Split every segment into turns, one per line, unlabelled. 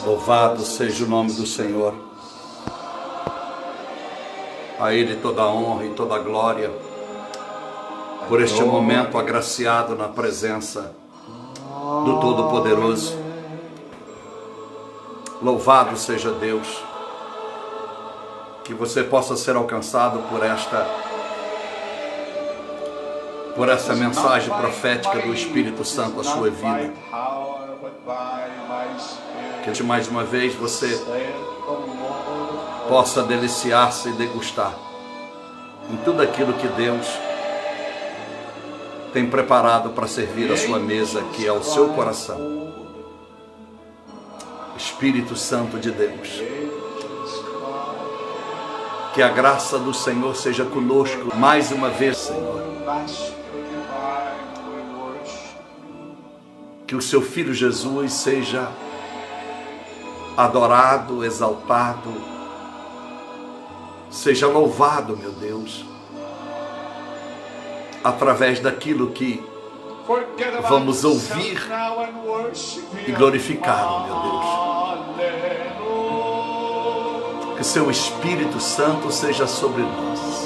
Louvado seja o nome do Senhor. A Ele toda a honra e toda a glória por este momento agraciado na presença do Todo-Poderoso. Louvado seja Deus. Que você possa ser alcançado por essa mensagem profética do Espírito Santo à sua vida. Que mais uma vez você possa deliciar-se e degustar em tudo aquilo que Deus tem preparado para servir a sua mesa, que é o seu coração. Espírito Santo de Deus, que a graça do Senhor seja conosco mais uma vez, Senhor. Que o seu Filho Jesus seja adorado, exaltado, seja louvado, meu Deus, através daquilo que vamos ouvir e glorificar, meu Deus. Que seu Espírito Santo seja sobre nós.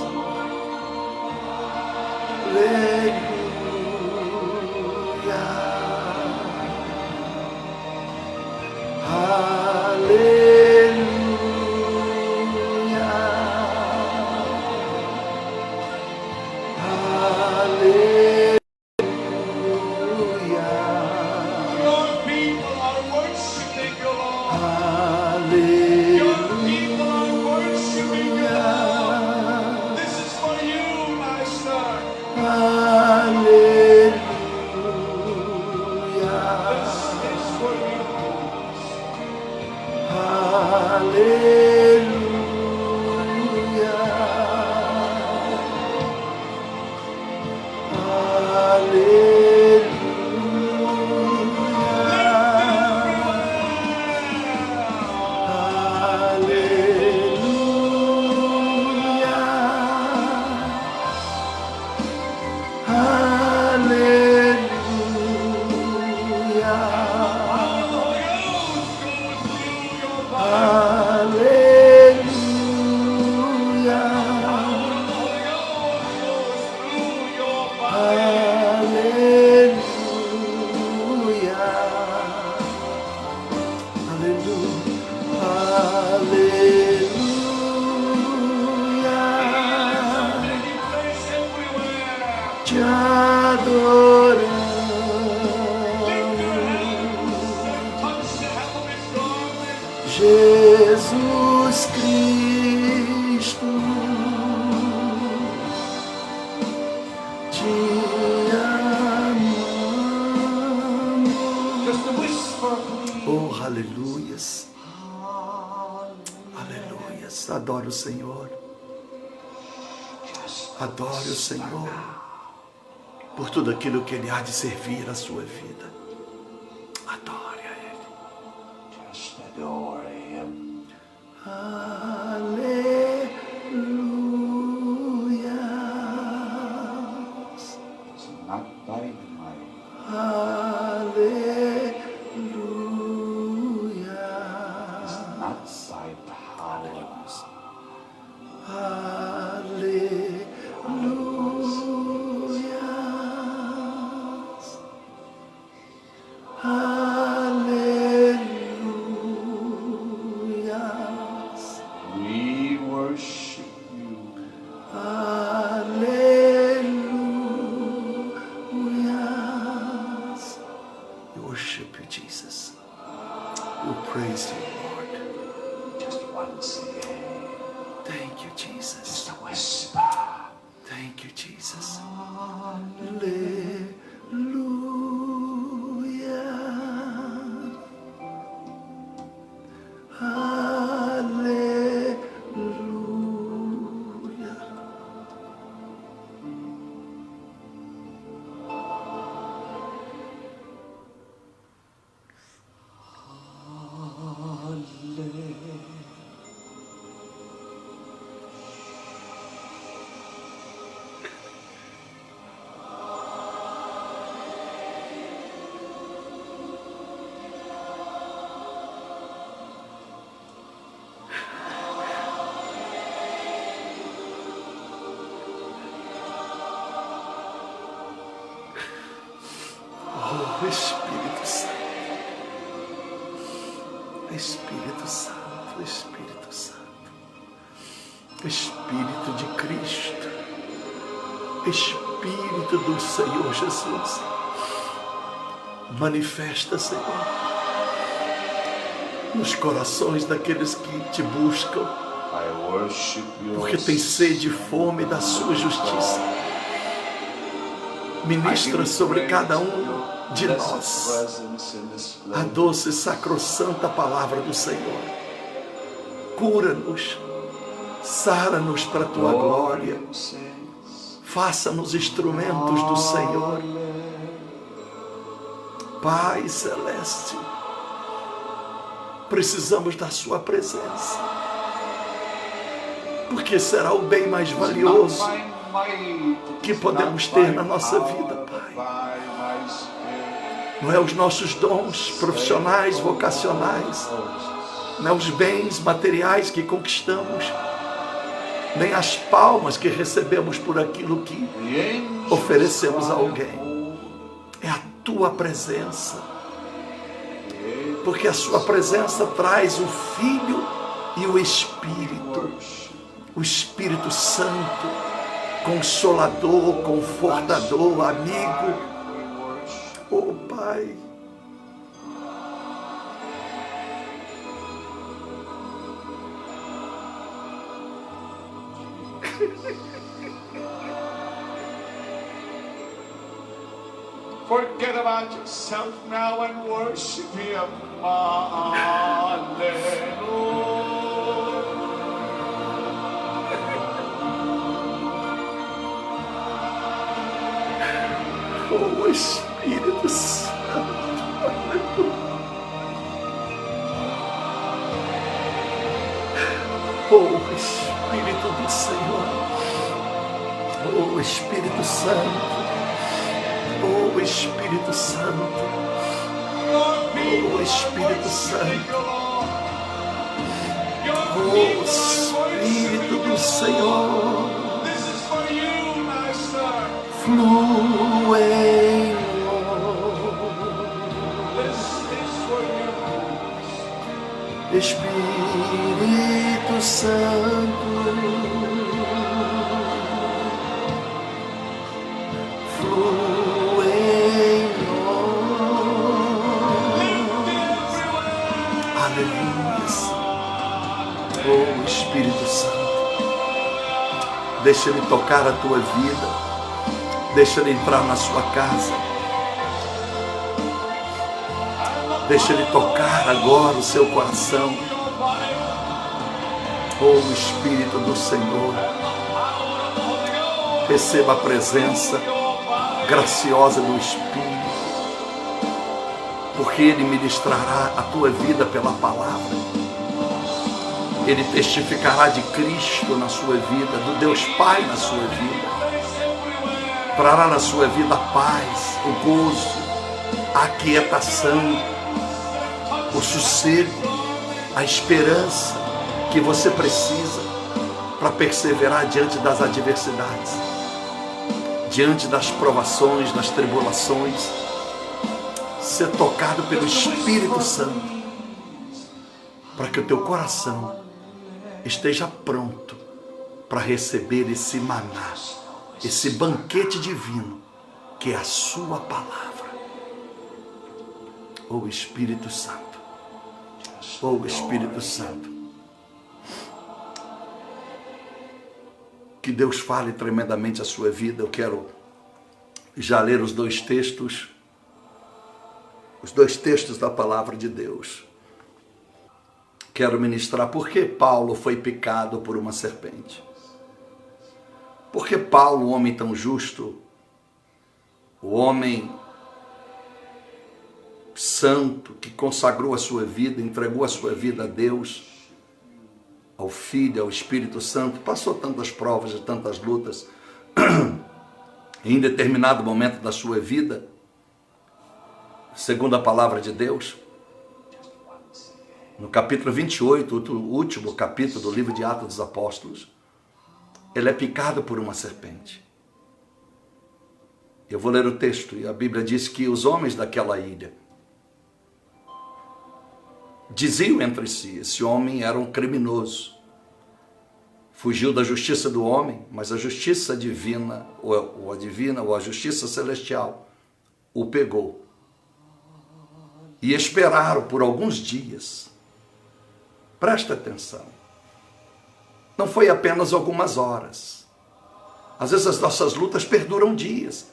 Jesus Cristo, te amamos. Oh, aleluias, aleluias. Adore o Senhor, adore o Senhor por tudo aquilo que Ele há de servir à sua vida. Adore a Ele. Just adore Him. Aleluia. It's not by might. Aleluia. It's not by power. Aleluia. Espírito Santo. Espírito Santo, Espírito Santo. Espírito de Cristo. Espírito do Senhor Jesus. Manifesta, Senhor, nos corações daqueles que te buscam, porque tem sede e fome da sua justiça. Ministra sobre cada um de nós a doce e sacrossanta palavra do Senhor. Cura-nos, sara-nos para a tua glória, faça-nos instrumentos do Senhor. Pai Celeste, precisamos da sua presença, porque será o bem mais valioso que podemos ter na nossa vida, Pai. Não é os nossos dons profissionais, vocacionais, não é os bens materiais que conquistamos, nem as palmas que recebemos por aquilo que oferecemos a alguém. É a tua presença, porque a sua presença traz o Filho e o Espírito Santo, Consolador, Confortador, amigo. Oh Pai,
forget about yourself now and worship Him. Hallelujah.
oh Espírito Santo, oh Espírito do Senhor, oh Espírito Santo, oh Espírito Santo, oh Espírito Santo, oh Espírito do Senhor, flua em nós, Espírito Santo, flua em nós. Aleluia. Oh Espírito Santo, deixa Ele tocar a tua vida, deixa Ele entrar na sua casa, deixa Ele tocar agora o seu coração. Oh Espírito do Senhor, receba a presença graciosa do Espírito, porque Ele ministrará a tua vida pela palavra. Ele testificará de Cristo na sua vida, do Deus Pai na sua vida. Trará na sua vida a paz, o gozo, a aquietação, o sossego, a esperança que você precisa para perseverar diante das adversidades, diante das provações, das tribulações. Ser tocado pelo Espírito Santo, para que o teu coração esteja pronto para receber esse maná, esse banquete divino, que é a sua palavra. Oh Espírito Santo, oh Espírito Santo, que Deus fale tremendamente a sua vida. Eu quero já ler os dois textos da palavra de Deus. Quero ministrar por que Paulo foi picado por uma serpente. Porque Paulo, um homem tão justo, o homem santo que consagrou a sua vida, entregou a sua vida a Deus, ao Filho, ao Espírito Santo, passou tantas provas e tantas lutas, em determinado momento da sua vida, segundo a palavra de Deus, no capítulo 28, o último capítulo do livro de Atos dos Apóstolos, ele é picado por uma serpente. Eu vou ler o texto, e a Bíblia diz que os homens daquela ilha diziam entre si: esse homem era um criminoso, fugiu da justiça do homem, mas a justiça divina, ou a justiça celestial, o pegou. E esperaram por alguns dias. Presta atenção. Não foi apenas algumas horas. Às vezes as nossas lutas perduram dias.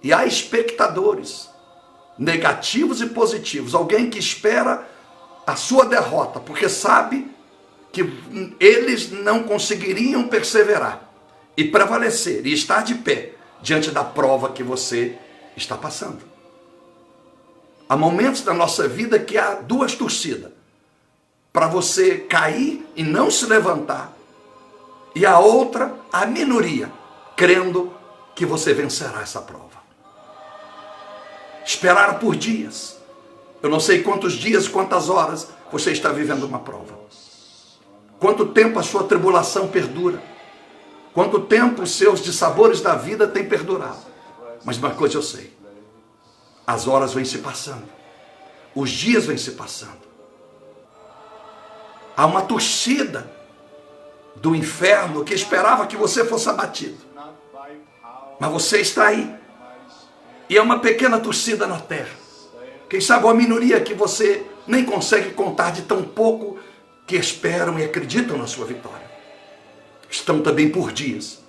E há espectadores, negativos e positivos. Alguém que espera a sua derrota, porque sabe que eles não conseguiriam perseverar e prevalecer e estar de pé diante da prova que você está passando. Há momentos da nossa vida que há duas torcidas, para você cair e não se levantar, e a outra, a minoria, crendo que você vencerá essa prova. Esperaram por dias. Eu não sei quantos dias, quantas horas você está vivendo uma prova. Quanto tempo a sua tribulação perdura. Quanto tempo os seus dissabores da vida têm perdurado. Mas uma coisa eu sei. As horas vêm se passando. Os dias vêm se passando. Há uma torcida do inferno que esperava que você fosse abatido. Mas você está aí. E é uma pequena torcida na terra. Quem sabe uma minoria que você nem consegue contar, de tão pouco que esperam e acreditam na sua vitória. Estão também por dias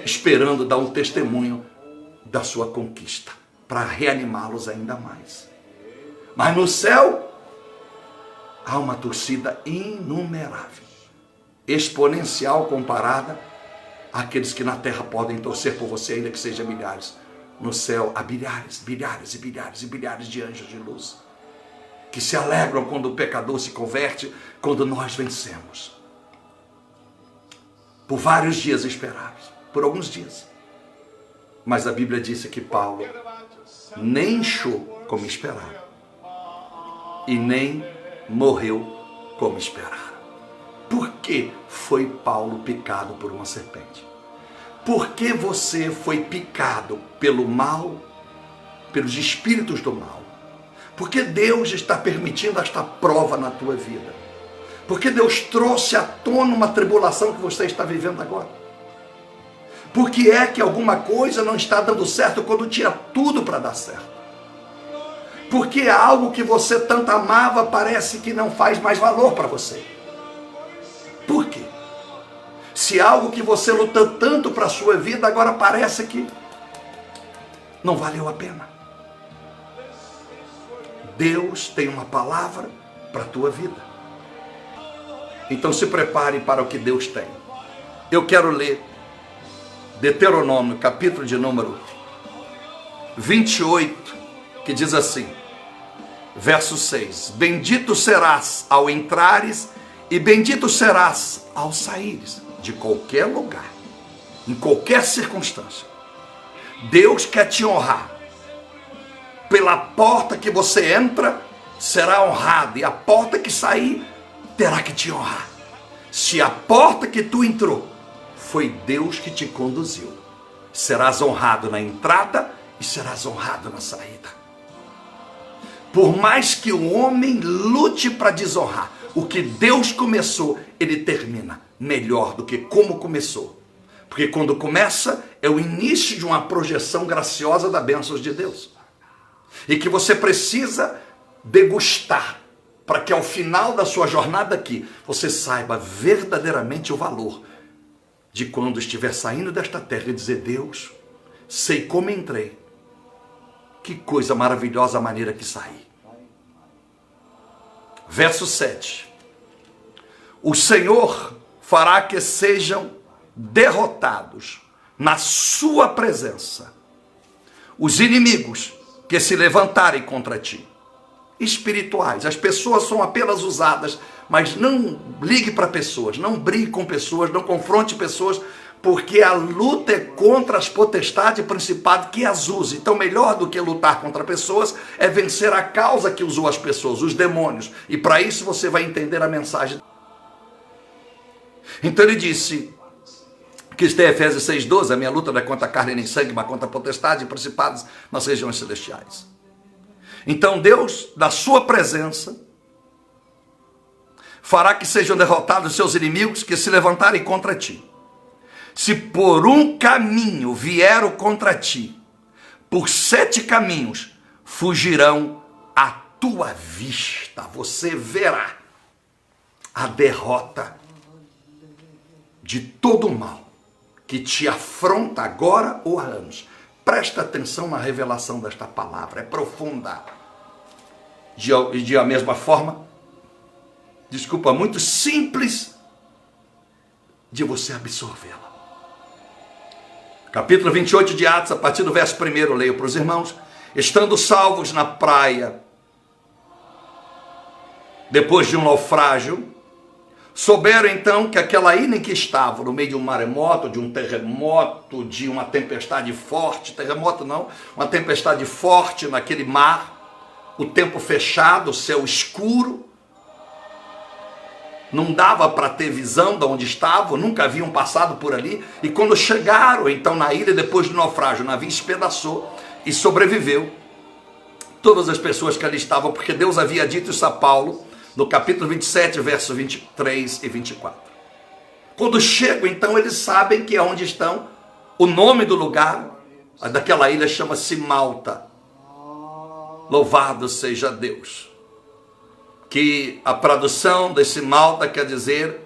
esperando dar um testemunho da sua conquista, para reanimá-los ainda mais. Mas no céu há uma torcida inumerável, exponencial comparada àqueles que na terra podem torcer por você, ainda que sejam milhares. No céu há bilhares, bilhares e bilhares e bilhares de anjos de luz, que se alegram quando o pecador se converte, quando nós vencemos. Por vários dias esperados, por alguns dias. Mas a Bíblia disse que Paulo nem inchou como esperava, e nem morreu como esperava. Por que foi Paulo picado por uma serpente? Por que você foi picado pelo mal, pelos espíritos do mal? Por que Deus está permitindo esta prova na tua vida? Por que Deus trouxe à tona uma tribulação que você está vivendo agora? Por que é que alguma coisa não está dando certo quando tinha tudo para dar certo? Por que algo que você tanto amava parece que não faz mais valor para você? Por quê? Se algo que você lutou tanto para a sua vida agora parece que não valeu a pena. Deus tem uma palavra para a tua vida. Então se prepare para o que Deus tem. Eu quero ler Deuteronômio, capítulo de número 28, que diz assim, verso 6. Bendito serás ao entrares e bendito serás ao saíres, de qualquer lugar, em qualquer circunstância. Deus quer te honrar. Pela porta que você entra, será honrado, e a porta que sair, terá que te honrar. Se a porta que tu entrou, foi Deus que te conduziu, serás honrado na entrada e serás honrado na saída. Por mais que o homem lute para desonrar, o que Deus começou, ele termina melhor do que como começou. Porque quando começa, é o início de uma projeção graciosa das bênçãos de Deus. E que você precisa degustar, para que ao final da sua jornada aqui, você saiba verdadeiramente o valor de quando estiver saindo desta terra e dizer: Deus, sei como entrei, que coisa maravilhosa a maneira que saí. Verso 7. O Senhor fará que sejam derrotados na sua presença os inimigos que se levantarem contra ti. Espirituais, as pessoas são apenas usadas, mas não ligue para pessoas, não brigue com pessoas, não confronte pessoas, porque a luta é contra as potestades e principados que as usam. Então melhor do que lutar contra pessoas é vencer a causa que usou as pessoas, os demônios, e para isso você vai entender a mensagem. Então ele disse Que está em Efésios 6,12, a minha luta não é contra a carne nem sangue, mas contra potestades e principados nas regiões celestiais. Então Deus, na sua presença, fará que sejam derrotados seus inimigos que se levantarem contra ti. Se por um caminho vieram contra ti, por 7 caminhos fugirão à tua vista. Você verá a derrota de todo o mal que te afronta agora ou há anos. Presta atenção na revelação desta palavra, é profunda. De a mesma forma, muito simples de você absorvê-la. Capítulo 28 de Atos, a partir do verso 1, eu leio para os irmãos. Estando salvos na praia, depois de um naufrágio, souberam então que aquela ilha em que estavam, no meio de um maremoto, de um terremoto, de uma tempestade forte, terremoto não, uma tempestade forte naquele mar, o tempo fechado, o céu escuro, não dava para ter visão de onde estavam, nunca haviam passado por ali, e quando chegaram então na ilha, depois do naufrágio, o navio espedaçou e sobreviveu todas as pessoas que ali estavam, porque Deus havia dito isso a Paulo, no capítulo 27, versos 23 e 24. Quando chegam, então, eles sabem que é onde estão. O nome do lugar, daquela ilha, chama-se Malta. Louvado seja Deus. Que a tradução desse Malta quer dizer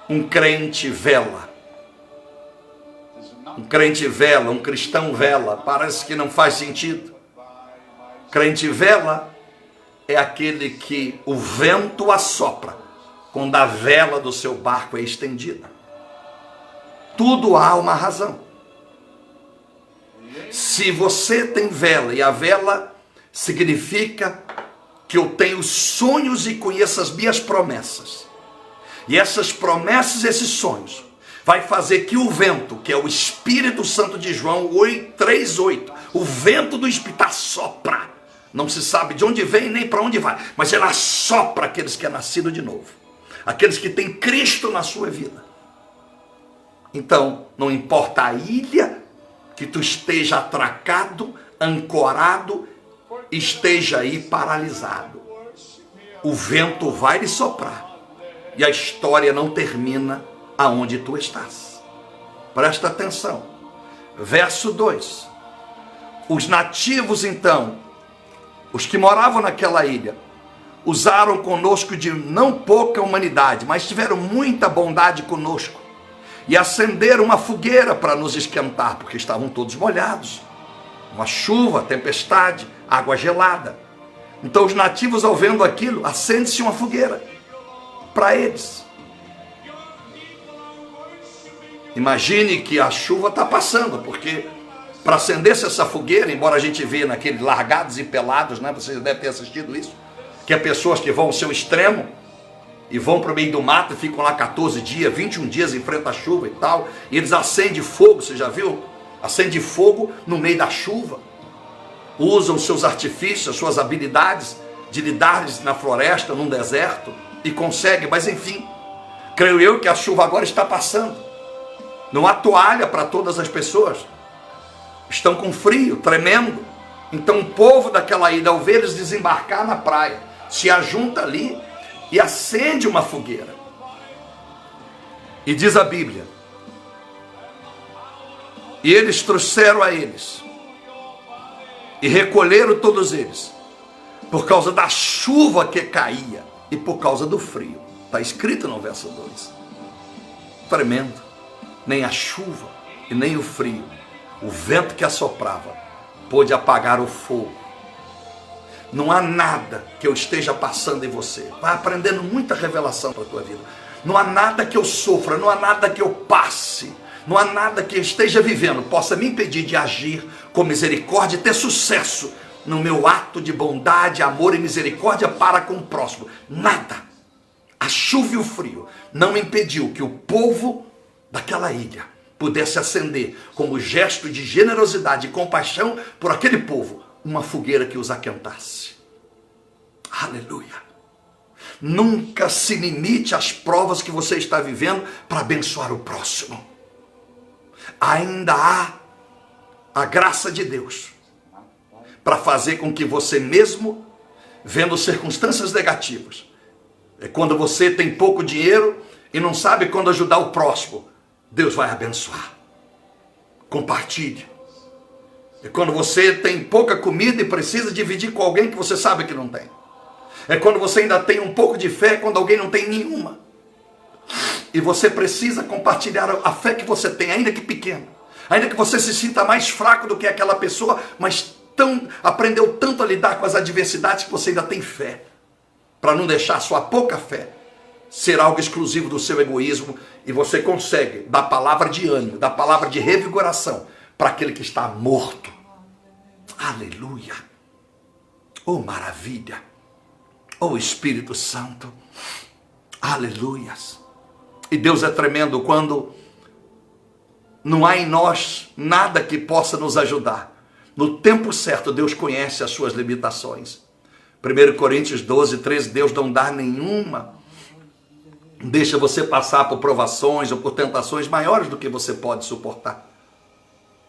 um crente vela. Um crente vela, um cristão vela. Parece que não faz sentido. Crente vela é aquele que o vento assopra quando a vela do seu barco é estendida. Tudo há uma razão. Se você tem vela, e a vela significa que eu tenho sonhos e conheço as minhas promessas, e essas promessas, esses sonhos, vai fazer que o vento, que é o Espírito Santo de João 3:8, o vento do Espírito assopra. Não se sabe de onde vem nem para onde vai, mas ela assopra aqueles que é nascido de novo, aqueles que têm Cristo na sua vida. Então, não importa a ilha que tu esteja atracado, ancorado, esteja aí paralisado, o vento vai lhe soprar, e a história não termina aonde tu estás. Presta atenção. Verso 2. Os nativos então, os que moravam naquela ilha, usaram conosco de não pouca humanidade, mas tiveram muita bondade conosco, e acenderam uma fogueira para nos esquentar, porque estavam todos molhados. Uma chuva, tempestade, água gelada. Então os nativos, ao vendo aquilo, acende-se uma fogueira para eles. Imagine que a chuva está passando, porque para acender-se essa fogueira, embora a gente veja naqueles largados e pelados, né? Vocês devem ter assistido isso, que é pessoas que vão ao seu extremo e vão para o meio do mato e ficam lá 14 dias, 21 dias, enfrentam a chuva e tal, e eles acendem fogo, você já viu? Acende fogo no meio da chuva, usam seus artifícios, suas habilidades de lidar na floresta, num deserto, e conseguem, mas enfim, creio eu que a chuva agora está passando, não há toalha para todas as pessoas, estão com frio, tremendo. Então o povo daquela ilha, ao ver eles desembarcar na praia, se ajunta ali e acende uma fogueira. E diz a Bíblia, e eles trouxeram a eles, e recolheram todos eles, por causa da chuva que caía, e por causa do frio. Está escrito no verso 2. Tremendo. Nem a chuva e nem o frio, o vento que assoprava, pôde apagar o fogo. Não há nada que eu esteja passando em você. Vai aprendendo muita revelação para a tua vida. Não há nada que eu sofra, não há nada que eu passe, não há nada que eu esteja vivendo possa me impedir de agir com misericórdia e ter sucesso no meu ato de bondade, amor e misericórdia para com o próximo. Nada. A chuva e o frio não impediu que o povo daquela ilha pudesse acender, como gesto de generosidade e compaixão por aquele povo, uma fogueira que os aquentasse. Aleluia! Nunca se limite às provas que você está vivendo para abençoar o próximo. Ainda há a graça de Deus para fazer com que você mesmo, vendo circunstâncias negativas, é quando você tem pouco dinheiro e não sabe quando ajudar o próximo, Deus vai abençoar. Compartilhe. É quando você tem pouca comida e precisa dividir com alguém que você sabe que não tem. É quando você ainda tem um pouco de fé quando alguém não tem nenhuma. E você precisa compartilhar a fé que você tem, ainda que pequena. Ainda que você se sinta mais fraco do que aquela pessoa, mas aprendeu tanto a lidar com as adversidades que você ainda tem fé. Para não deixar a sua pouca fé ser algo exclusivo do seu egoísmo. E você consegue dar palavra de ânimo, dar palavra de revigoração para aquele que está morto. Aleluia. Oh, maravilha. Oh, Espírito Santo. Aleluias. E Deus é tremendo quando não há em nós nada que possa nos ajudar. No tempo certo, Deus conhece as suas limitações. 1 Coríntios 12, 13, Deus não dá nenhuma. Deixa você passar por provações ou por tentações maiores do que você pode suportar.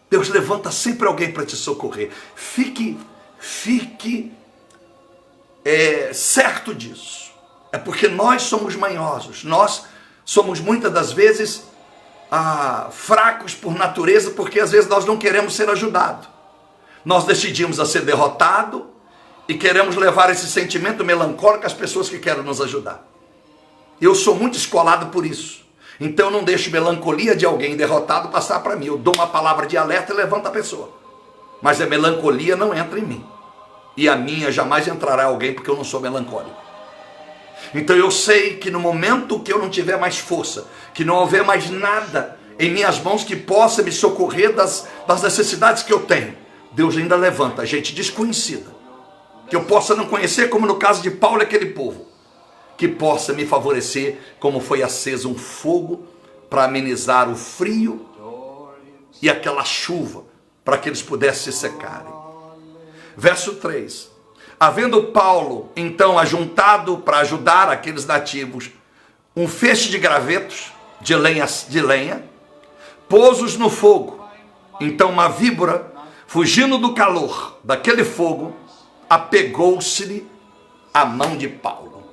Deus levanta sempre alguém para te socorrer. Fique certo disso. É porque nós somos manhosos. Nós somos muitas das vezes fracos por natureza, porque às vezes nós não queremos ser ajudados. Nós decidimos a ser derrotado e queremos levar esse sentimento melancólico às pessoas que querem nos ajudar. Eu sou muito escolado por isso. Então eu não deixo melancolia de alguém derrotado passar para mim. Eu dou uma palavra de alerta e levanto a pessoa. Mas a melancolia não entra em mim. E a minha jamais entrará em alguém, porque eu não sou melancólico. Então eu sei que no momento que eu não tiver mais força, que não houver mais nada em minhas mãos que possa me socorrer das necessidades que eu tenho, Deus ainda levanta gente desconhecida, que eu possa não conhecer, como no caso de Paulo e aquele povo, que possa me favorecer, como foi aceso um fogo para amenizar o frio e aquela chuva, para que eles pudessem se secarem. Verso 3. Havendo Paulo, então, ajuntado para ajudar aqueles nativos, um feixe de gravetos de lenha, pôs-os no fogo. Então uma víbora, fugindo do calor daquele fogo, apegou-se-lhe à mão de Paulo.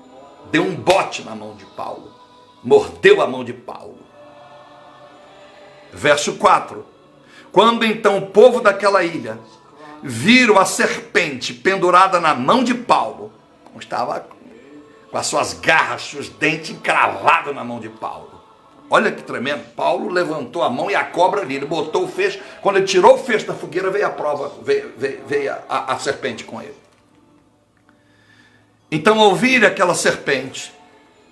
Deu um bote na mão de Paulo. Mordeu a mão de Paulo. Verso 4. Quando então o povo daquela ilha viram a serpente pendurada na mão de Paulo, estava com as suas garras, seus dentes encravados na mão de Paulo. Olha que tremendo. Paulo levantou a mão e a cobra ali, ele botou o feixe. Quando ele tirou o feixe da fogueira, veio a prova, veio a serpente com ele. Então, ao ouvir aquela serpente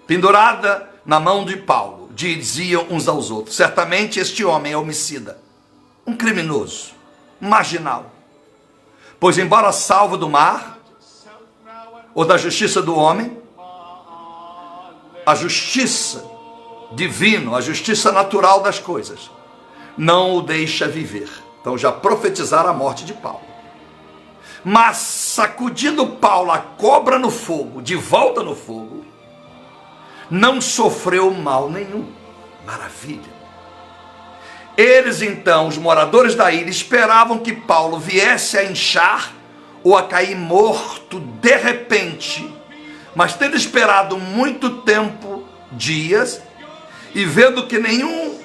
pendurada na mão de Paulo, diziam uns aos outros: certamente este homem é homicida, um criminoso, um marginal. Pois embora salvo do mar, ou da justiça do homem, a justiça divina, a justiça natural das coisas, não o deixa viver. Então já profetizaram a morte de Paulo. Mas sacudindo Paulo a cobra no fogo, de volta no fogo, não sofreu mal nenhum. Maravilha. Eles então, os moradores da ilha, esperavam que Paulo viesse a inchar ou a cair morto de repente. Mas tendo esperado muito tempo, dias, e vendo que nenhum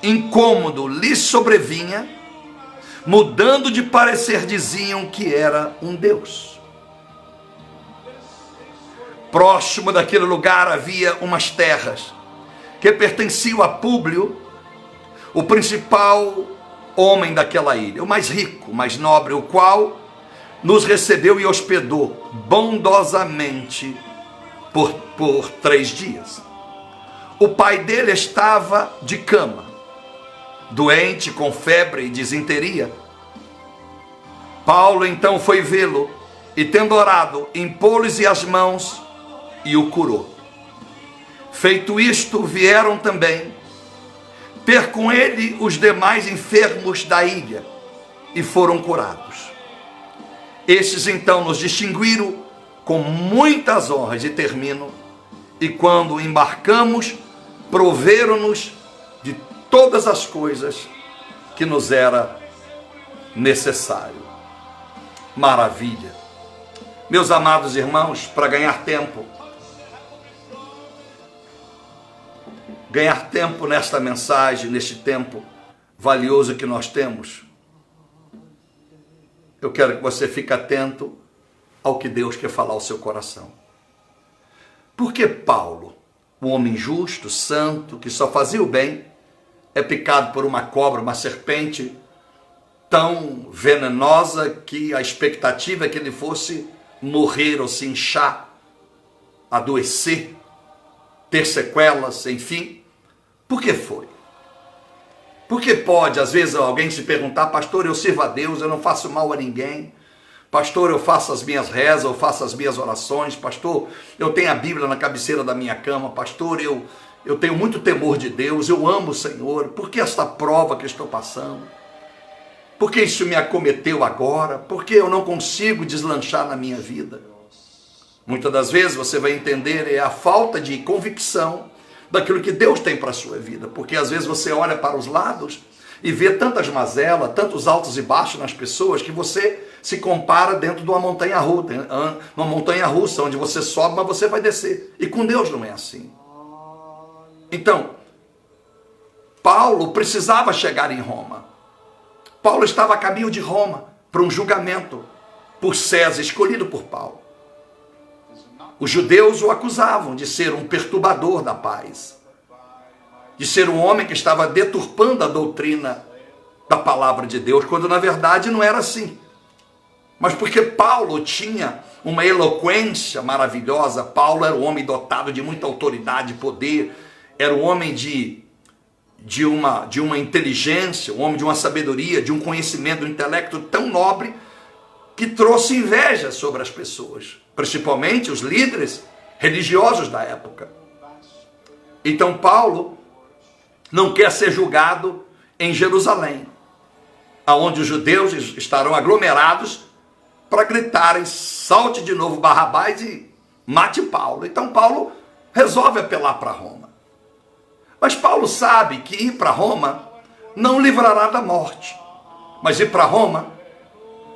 incômodo lhe sobrevinha, mudando de parecer, diziam que era um deus. Próximo daquele lugar havia umas terras que pertenciam a Públio, o principal homem daquela ilha, o mais rico, o mais nobre, o qual nos recebeu e hospedou bondosamente por 3 dias. O pai dele estava de cama, doente, com febre e disenteria. Paulo então foi vê-lo e, tendo orado, impôs-lhe as mãos e o curou. Feito isto, vieram também ter com ele os demais enfermos da ilha e foram curados. Estes então nos distinguiram com muitas honras, e termino, e quando embarcamos, proveram-nos de todas as coisas que nos era necessário. Maravilha. Meus amados irmãos, para ganhar tempo nesta mensagem, neste tempo valioso que nós temos, eu quero que você fique atento ao que Deus quer falar ao seu coração. Porque Paulo, um homem justo, santo, que só fazia o bem, é picado por uma cobra, uma serpente tão venenosa que a expectativa é que ele fosse morrer ou se inchar, adoecer, ter sequelas, enfim. Por que foi? Porque pode, às vezes, alguém se perguntar: pastor, eu sirvo a Deus, eu não faço mal a ninguém. Pastor, eu faço as minhas rezas, eu faço as minhas orações. Pastor, eu tenho a Bíblia na cabeceira da minha cama. Pastor, eu tenho muito temor de Deus, eu amo o Senhor. Por que esta prova que estou passando? Por que isso me acometeu agora? Por que eu não consigo deslanchar na minha vida? Muitas das vezes você vai entender, é a falta de convicção daquilo que Deus tem para a sua vida. Porque às vezes você olha para os lados e vê tantas mazelas, tantos altos e baixos nas pessoas, que você se compara dentro de uma montanha russa, onde você sobe, mas você vai descer. E com Deus não é assim. Então, Paulo precisava chegar em Roma. Paulo estava a caminho de Roma para um julgamento por César, escolhido por Paulo. Os judeus o acusavam de ser um perturbador da paz, de ser um homem que estava deturpando a doutrina da palavra de Deus, quando na verdade não era assim. Mas porque Paulo tinha uma eloquência maravilhosa, Paulo era um homem dotado de muita autoridade e poder, era um homem de uma inteligência, um homem de uma sabedoria, de um conhecimento, de um intelecto tão nobre, que trouxe inveja sobre as pessoas, principalmente os líderes religiosos da época. Então Paulo não quer ser julgado em Jerusalém, aonde os judeus estarão aglomerados para gritarem: salte de novo Barrabás e mate Paulo. Então Paulo resolve apelar para Roma. Mas Paulo sabe que ir para Roma não livrará da morte, mas ir para Roma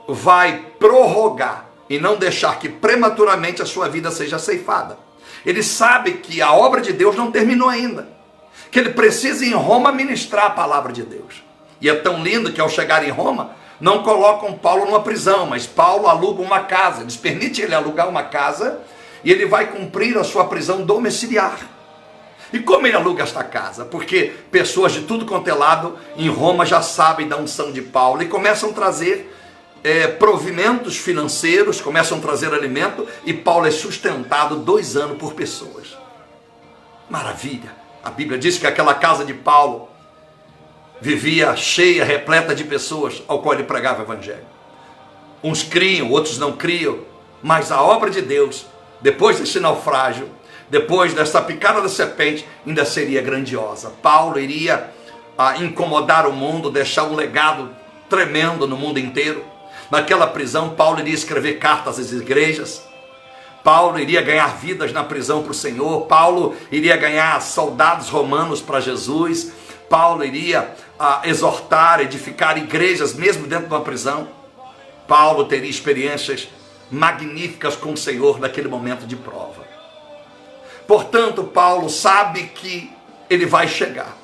vai prorrogar e não deixar que prematuramente a sua vida seja ceifada. Ele sabe que a obra de Deus não terminou ainda, que ele precisa ir em Roma ministrar a palavra de Deus. E é tão lindo que ao chegar em Roma, não colocam Paulo numa prisão, mas Paulo aluga uma casa, eles permitem ele alugar uma casa, e ele vai cumprir a sua prisão domiciliar. E como ele aluga esta casa? Porque pessoas de tudo quanto é lado em Roma já sabem da unção de Paulo e começam a trazer provimentos financeiros, começam a trazer alimento, e Paulo é sustentado 2 anos por pessoas. Maravilha! A Bíblia diz que aquela casa de Paulo vivia cheia, repleta de pessoas ao qual ele pregava o evangelho. Uns criam, outros não criam, mas a obra de Deus, depois desse naufrágio, depois dessa picada da serpente, ainda seria grandiosa. Paulo iria incomodar o mundo, deixar um legado tremendo no mundo inteiro. Naquela prisão, Paulo iria escrever cartas às igrejas. Paulo iria ganhar vidas na prisão para o Senhor. Paulo iria ganhar soldados romanos para Jesus. Paulo iria exortar, edificar igrejas mesmo dentro de uma prisão. Paulo teria experiências magníficas com o Senhor naquele momento de prova. Portanto, Paulo sabe que ele vai chegar,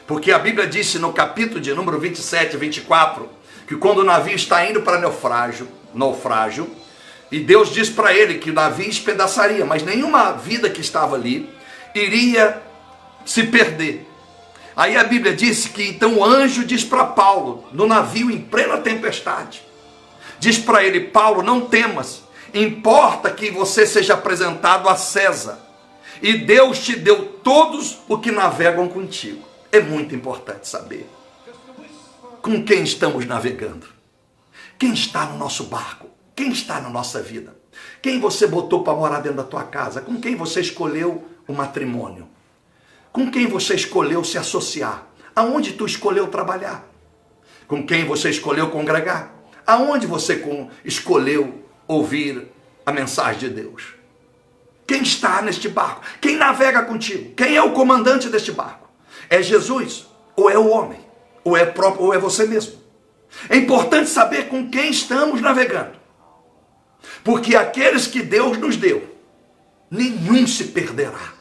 porque a Bíblia disse no capítulo de número 27 e 24, que quando o navio está indo para naufrágio, e Deus diz para ele que o navio espedaçaria, mas nenhuma vida que estava ali iria se perder. Aí a Bíblia disse que então o anjo diz para Paulo, no navio em plena tempestade, diz para ele: Paulo, não temas, importa que você seja apresentado a César, e Deus te deu todos os que navegam contigo. É muito importante saber com quem estamos navegando, quem está no nosso barco, quem está na nossa vida, quem você botou para morar dentro da tua casa, com quem você escolheu o matrimônio, com quem você escolheu se associar, aonde tu escolheu trabalhar, com quem você escolheu congregar, aonde você escolheu ouvir a mensagem de Deus. Quem está neste barco? Quem navega contigo? Quem é o comandante deste barco? É Jesus? Ou é o homem? Ou é você mesmo? É importante saber com quem estamos navegando. Porque aqueles que Deus nos deu, nenhum se perderá.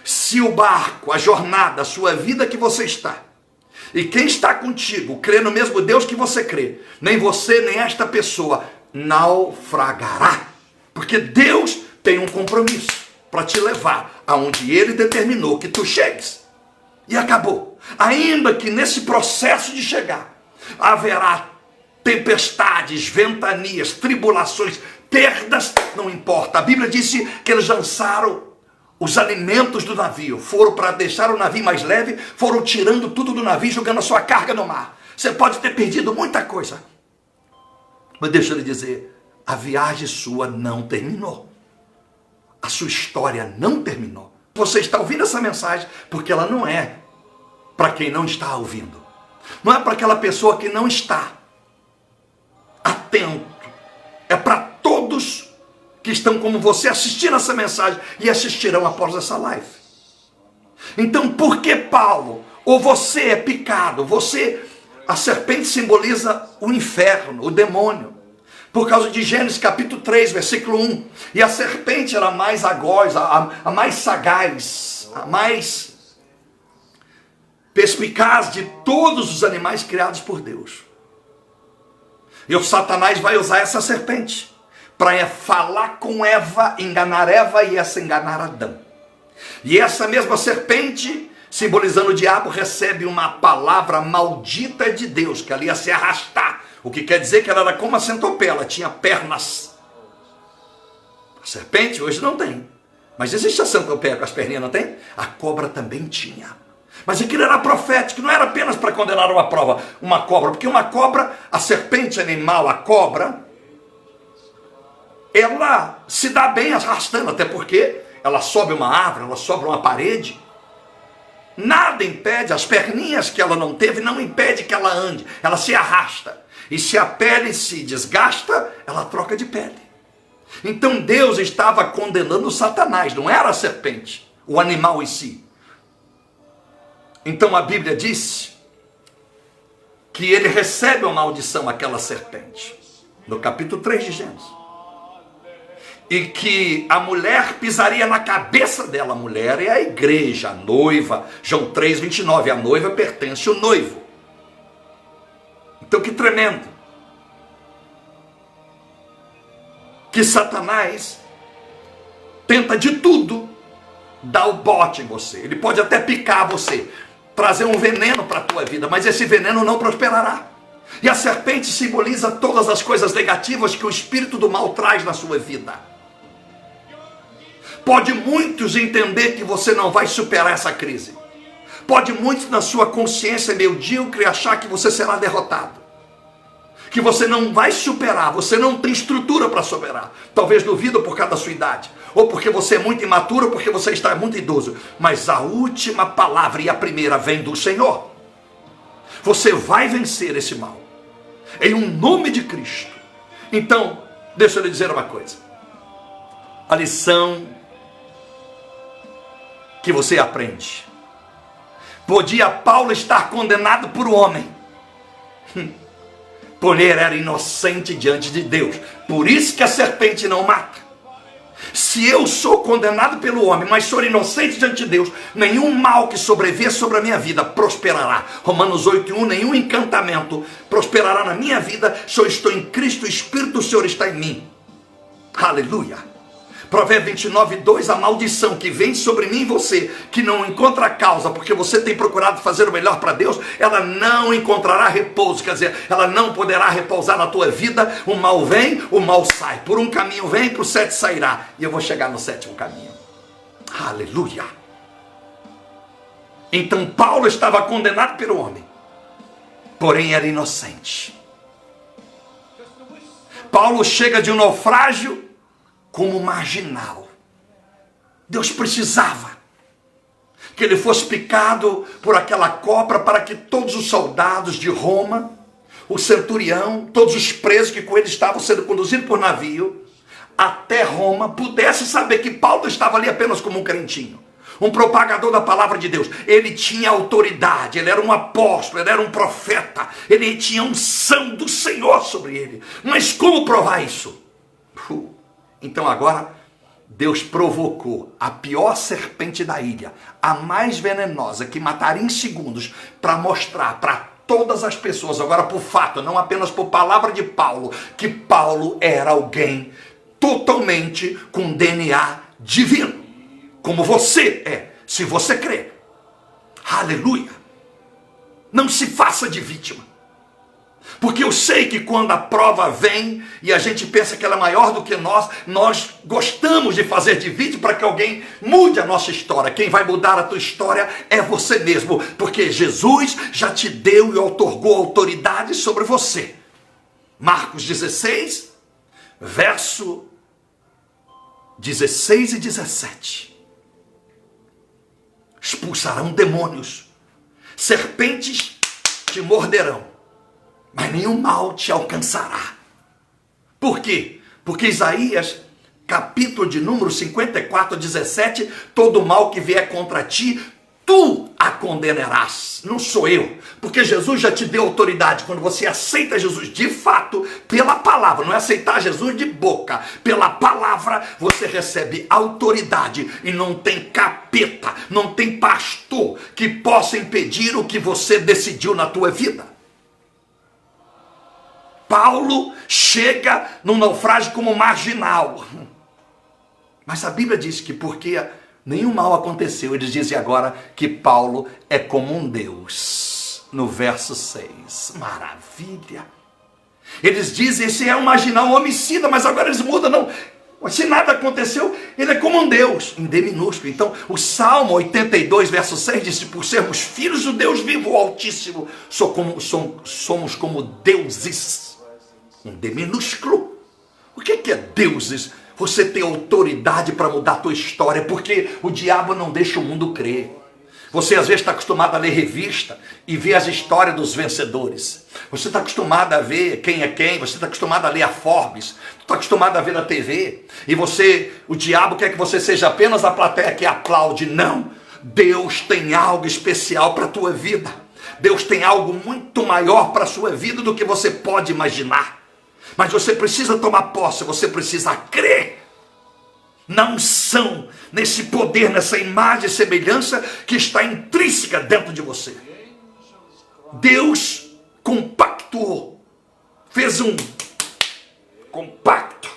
Se o barco, a jornada, a sua vida que você está, e quem está contigo, crê no mesmo Deus que você crê, nem você, nem esta pessoa naufragará. Porque Deus tem um compromisso para te levar aonde Ele determinou que tu chegues. E acabou. Ainda que nesse processo de chegar, haverá tempestades, ventanias, tribulações, perdas, não importa. A Bíblia disse que eles lançaram os alimentos do navio, foram para deixar o navio mais leve, foram tirando tudo do navio, jogando a sua carga no mar. Você pode ter perdido muita coisa, mas deixa eu lhe dizer, a viagem sua não terminou. A sua história não terminou. Você está ouvindo essa mensagem porque ela não é para quem não está ouvindo. Não é para aquela pessoa que não está atento. É para todos que estão como você assistindo essa mensagem e assistirão após essa live. Então, por que Paulo, ou você é picado, a serpente simboliza o inferno, o demônio. Por causa de Gênesis capítulo 3, versículo 1. E a serpente era a mais agóis, a mais sagaz, a mais perspicaz de todos os animais criados por Deus. E o Satanás vai usar essa serpente para falar com Eva, enganar Eva e essa enganar Adão. E essa mesma serpente, simbolizando o diabo, recebe uma palavra maldita de Deus, que ali ia se arrastar. O que quer dizer que ela era como a centopeia, ela tinha pernas. A serpente hoje não tem. Mas existe a centopeia com as perninhas, não tem? A cobra também tinha. Mas aquilo era profético, não era apenas para condenar uma prova, uma cobra. Porque uma cobra, a serpente animal, a cobra, ela se dá bem arrastando, até porque ela sobe uma árvore, ela sobe uma parede. Nada impede, as perninhas que ela não teve, não impede que ela ande. Ela se arrasta. E se a pele se desgasta, ela troca de pele. Então Deus estava condenando Satanás, não era a serpente, o animal em si. Então a Bíblia diz que ele recebe uma maldição, aquela serpente, no capítulo 3 de Gênesis. E que a mulher pisaria na cabeça dela. A mulher é a igreja, a noiva. João 3, 29, a noiva pertence ao noivo. Então que tremendo. Que Satanás tenta de tudo dar o bote em você. Ele pode até picar você, trazer um veneno para a tua vida, mas esse veneno não prosperará. E a serpente simboliza todas as coisas negativas que o espírito do mal traz na sua vida. Pode muitos entender que você não vai superar essa crise. Pode muitos na sua consciência medíocre achar que você será derrotado. Que você não vai superar, você não tem estrutura para superar. Talvez duvido por causa da sua idade. Ou porque você é muito imaturo, ou porque você está muito idoso. Mas a última palavra e a primeira vem do Senhor. Você vai vencer esse mal. Em um nome de Cristo. Então, deixa eu lhe dizer uma coisa. A lição que você aprende. Podia Paulo estar condenado por um homem. Porém, ele era inocente diante de Deus. Por isso que a serpente não mata. Se eu sou condenado pelo homem, mas sou inocente diante de Deus, nenhum mal que sobrevier sobre a minha vida prosperará. Romanos 8:1, nenhum encantamento prosperará na minha vida, se eu estou em Cristo, o Espírito do Senhor está em mim. Aleluia. Provérbio 29:2, a maldição que vem sobre mim e você, que não encontra causa, porque você tem procurado fazer o melhor para Deus, ela não encontrará repouso, quer dizer, ela não poderá repousar na tua vida. O mal vem, o mal sai, por um caminho vem, para o 7 sairá, e eu vou chegar no 7º caminho. Aleluia. Então Paulo estava condenado pelo homem, porém era inocente. Paulo chega de um naufrágio como marginal. Deus precisava que ele fosse picado por aquela cobra para que todos os soldados de Roma, o centurião, todos os presos que com ele estavam sendo conduzidos por navio, até Roma pudesse saber que Paulo estava ali apenas como um crentinho, um propagador da palavra de Deus. Ele tinha autoridade, ele era um apóstolo, ele era um profeta, ele tinha unção do Senhor sobre ele. Mas como provar isso? Então agora Deus provocou a pior serpente da ilha, a mais venenosa, que mataria em segundos, para mostrar para todas as pessoas, agora por fato, não apenas por palavra de Paulo, que Paulo era alguém totalmente com DNA divino, como você é, se você crê. Aleluia! Não se faça de vítima, porque eu sei que quando a prova vem e a gente pensa que ela é maior do que nós gostamos de fazer de vítima para que alguém mude a nossa história. Quem vai mudar a tua história é você mesmo, porque Jesus já te deu e outorgou autoridade sobre você. Marcos 16, verso 16 e 17. Expulsarão demônios, serpentes te morderão, mas nenhum mal te alcançará. Por quê? Porque Isaías, capítulo de número 54, 17, todo mal que vier contra ti, tu a condenarás, não sou eu, porque Jesus já te deu autoridade. Quando você aceita Jesus de fato, pela palavra, não é aceitar Jesus de boca, pela palavra você recebe autoridade, e não tem capeta, não tem pastor que possa impedir o que você decidiu na tua vida. Paulo chega num naufrágio como marginal, mas a Bíblia diz que porque nenhum mal aconteceu, eles dizem agora que Paulo é como um Deus, no verso 6, maravilha. Eles dizem, esse é um marginal, um homicida, mas agora eles mudam, não, se nada aconteceu, ele é como um Deus, em D minúsculo. Então o Salmo 82, verso 6 diz, por sermos filhos do Deus vivo, o Altíssimo, somos como deuses, um D minúsculo. O que é deuses? Você tem autoridade para mudar a tua história, porque o diabo não deixa o mundo crer. Você às vezes está acostumado a ler revista e ver as histórias dos vencedores. Você está acostumado a ver quem é quem, você está acostumado a ler a Forbes, está acostumado a ver na TV. E o diabo quer que você seja apenas a plateia que aplaude. Não, Deus tem algo especial para a tua vida. Deus tem algo muito maior para a sua vida do que você pode imaginar. Mas você precisa tomar posse, você precisa crer na unção, nesse poder, nessa imagem e semelhança que está intrínseca dentro de você. Deus compactuou, fez um compacto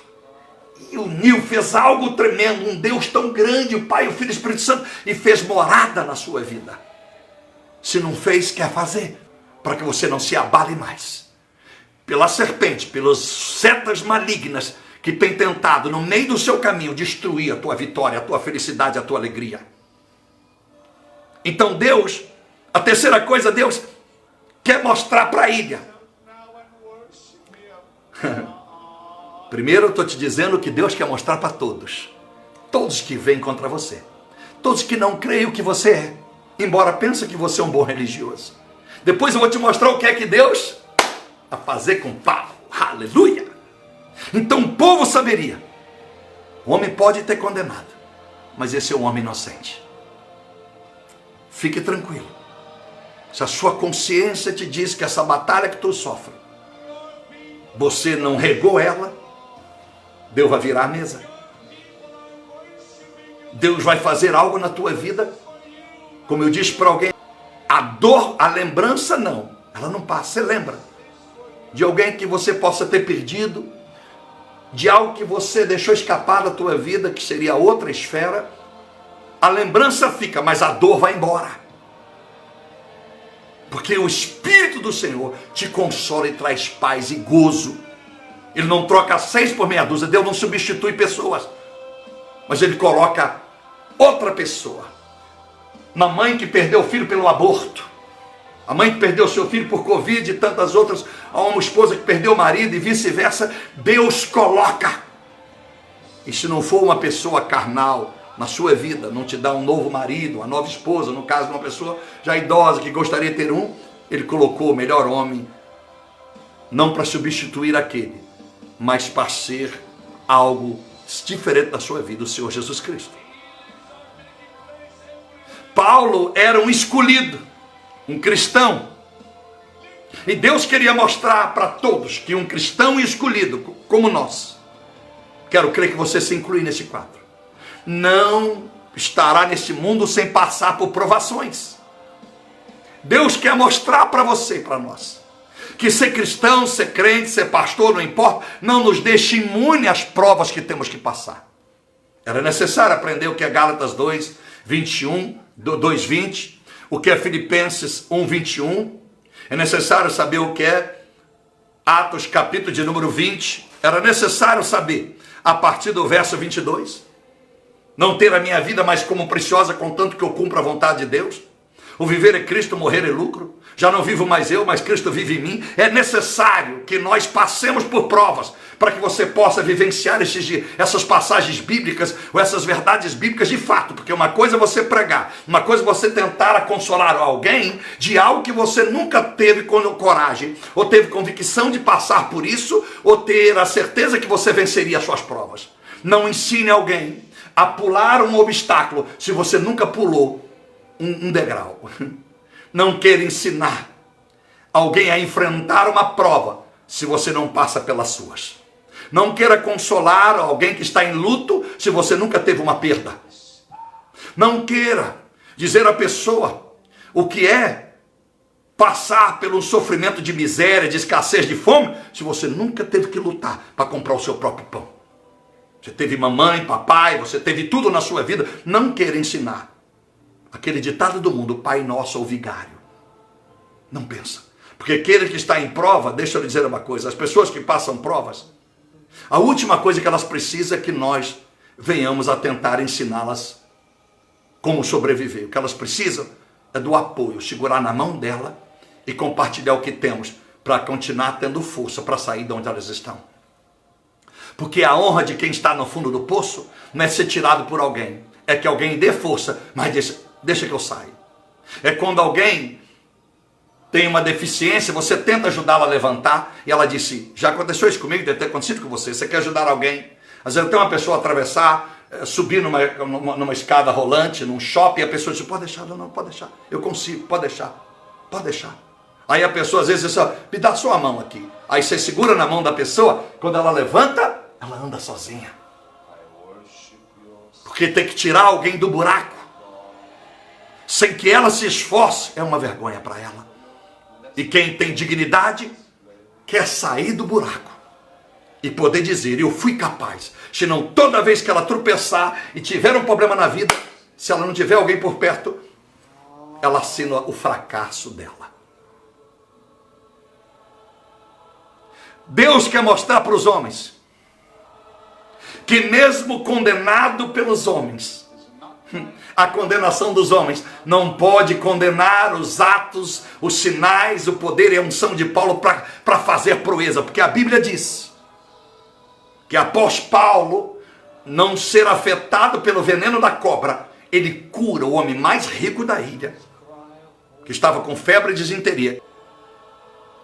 e uniu, fez algo tremendo. Um Deus tão grande, o Pai, o Filho e o Espírito Santo, e fez morada na sua vida. Se não fez, quer fazer, para que você não se abale mais pela serpente, pelas setas malignas que tem tentado no meio do seu caminho destruir a tua vitória, a tua felicidade, a tua alegria. Então Deus, a terceira coisa, Deus quer mostrar para a ilha. Primeiro eu estou te dizendo que Deus quer mostrar para todos. Todos que vêm contra você. Todos que não creem o que você é, embora pense que você é um bom religioso. Depois eu vou te mostrar o que é que Deus a fazer com Paulo. Aleluia! Então o povo saberia. O homem pode ter condenado, mas esse é um homem inocente. Fique tranquilo. Se a sua consciência te diz que essa batalha que tu sofre, você não regou ela, Deus vai virar a mesa. Deus vai fazer algo na tua vida. Como eu disse para alguém, a dor, a lembrança não, ela não passa. Você lembra de alguém que você possa ter perdido, de algo que você deixou escapar da tua vida, que seria outra esfera. A lembrança fica, mas a dor vai embora, porque o Espírito do Senhor te consola e traz paz e gozo. Ele não troca 6 por meia dúzia. Deus não substitui pessoas, mas Ele coloca outra pessoa. Uma mãe que perdeu o filho pelo aborto, a mãe que perdeu seu filho por Covid e tantas outras, a uma esposa que perdeu o marido e vice-versa, Deus coloca. E se não for uma pessoa carnal na sua vida, não te dá um novo marido, uma nova esposa, no caso de uma pessoa já idosa que gostaria de ter um, Ele colocou o melhor homem, não para substituir aquele, mas para ser algo diferente da sua vida, o Senhor Jesus Cristo. Paulo era um escolhido, um cristão. E Deus queria mostrar para todos que um cristão escolhido, como nós, quero crer que você se inclui nesse quadro, não estará nesse mundo sem passar por provações. Deus quer mostrar para você e para nós que ser cristão, ser crente, ser pastor, não importa, não nos deixe imune às provas que temos que passar. Era necessário aprender o que é Gálatas 2, 21, 2:20, o que é Filipenses 1, 21. É necessário saber o que é Atos capítulo de número 20. Era necessário saber a partir do verso 22. Não ter a minha vida mais como preciosa, contanto que eu cumpra a vontade de Deus. O viver é Cristo, morrer é lucro. Já não vivo mais eu, mas Cristo vive em mim. É necessário que nós passemos por provas para que você possa vivenciar essas passagens bíblicas ou essas verdades bíblicas de fato. Porque uma coisa é você pregar, uma coisa é você tentar consolar alguém de algo que você nunca teve coragem ou teve convicção de passar por isso, ou ter a certeza que você venceria as suas provas. Não ensine alguém a pular um obstáculo se você nunca pulou um degrau. Não queira ensinar alguém a enfrentar uma prova se você não passa pelas suas. Não queira consolar alguém que está em luto se você nunca teve uma perda. Não queira dizer à pessoa o que é passar pelo sofrimento de miséria, de escassez, de fome, se você nunca teve que lutar para comprar o seu próprio pão. Você teve mamãe, papai, você teve tudo na sua vida. Não queira ensinar aquele ditado do mundo, Pai Nosso ou Vigário. Não pensa. Porque aquele que está em prova, deixa eu lhe dizer uma coisa, as pessoas que passam provas, a última coisa que elas precisam é que nós venhamos a tentar ensiná-las como sobreviver. O que elas precisam é do apoio, segurar na mão dela e compartilhar o que temos para continuar tendo força para sair de onde elas estão. Porque a honra de quem está no fundo do poço não é ser tirado por alguém, é que alguém dê força, mas deixa que eu saia. É quando alguém tem uma deficiência, você tenta ajudá-la a levantar, e ela disse, já aconteceu isso comigo, deve ter acontecido com você, você quer ajudar alguém, às vezes tem uma pessoa a atravessar, subir numa escada rolante, num shopping, e a pessoa diz, pode deixar, não, pode deixar, eu consigo, pode deixar. Aí a pessoa às vezes diz, me dá sua mão aqui, aí você segura na mão da pessoa, quando ela levanta, ela anda sozinha. Porque tem que tirar alguém do buraco, sem que ela se esforce, é uma vergonha para ela. E quem tem dignidade, quer sair do buraco e poder dizer, eu fui capaz. Senão toda vez que ela tropeçar e tiver um problema na vida, se ela não tiver alguém por perto, ela assina o fracasso dela. Deus quer mostrar para os homens que mesmo condenado pelos homens, a condenação dos homens não pode condenar os atos, os sinais, o poder e a unção de Paulo para fazer proeza, porque a Bíblia diz que após Paulo não ser afetado pelo veneno da cobra, ele cura o homem mais rico da ilha, que estava com febre e disenteria.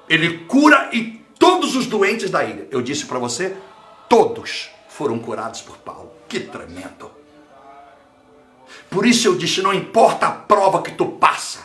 Ele cura e todos os doentes da ilha, eu disse para você, todos foram curados por Paulo. Que tremendo! Por isso eu disse, não importa a prova que tu passa,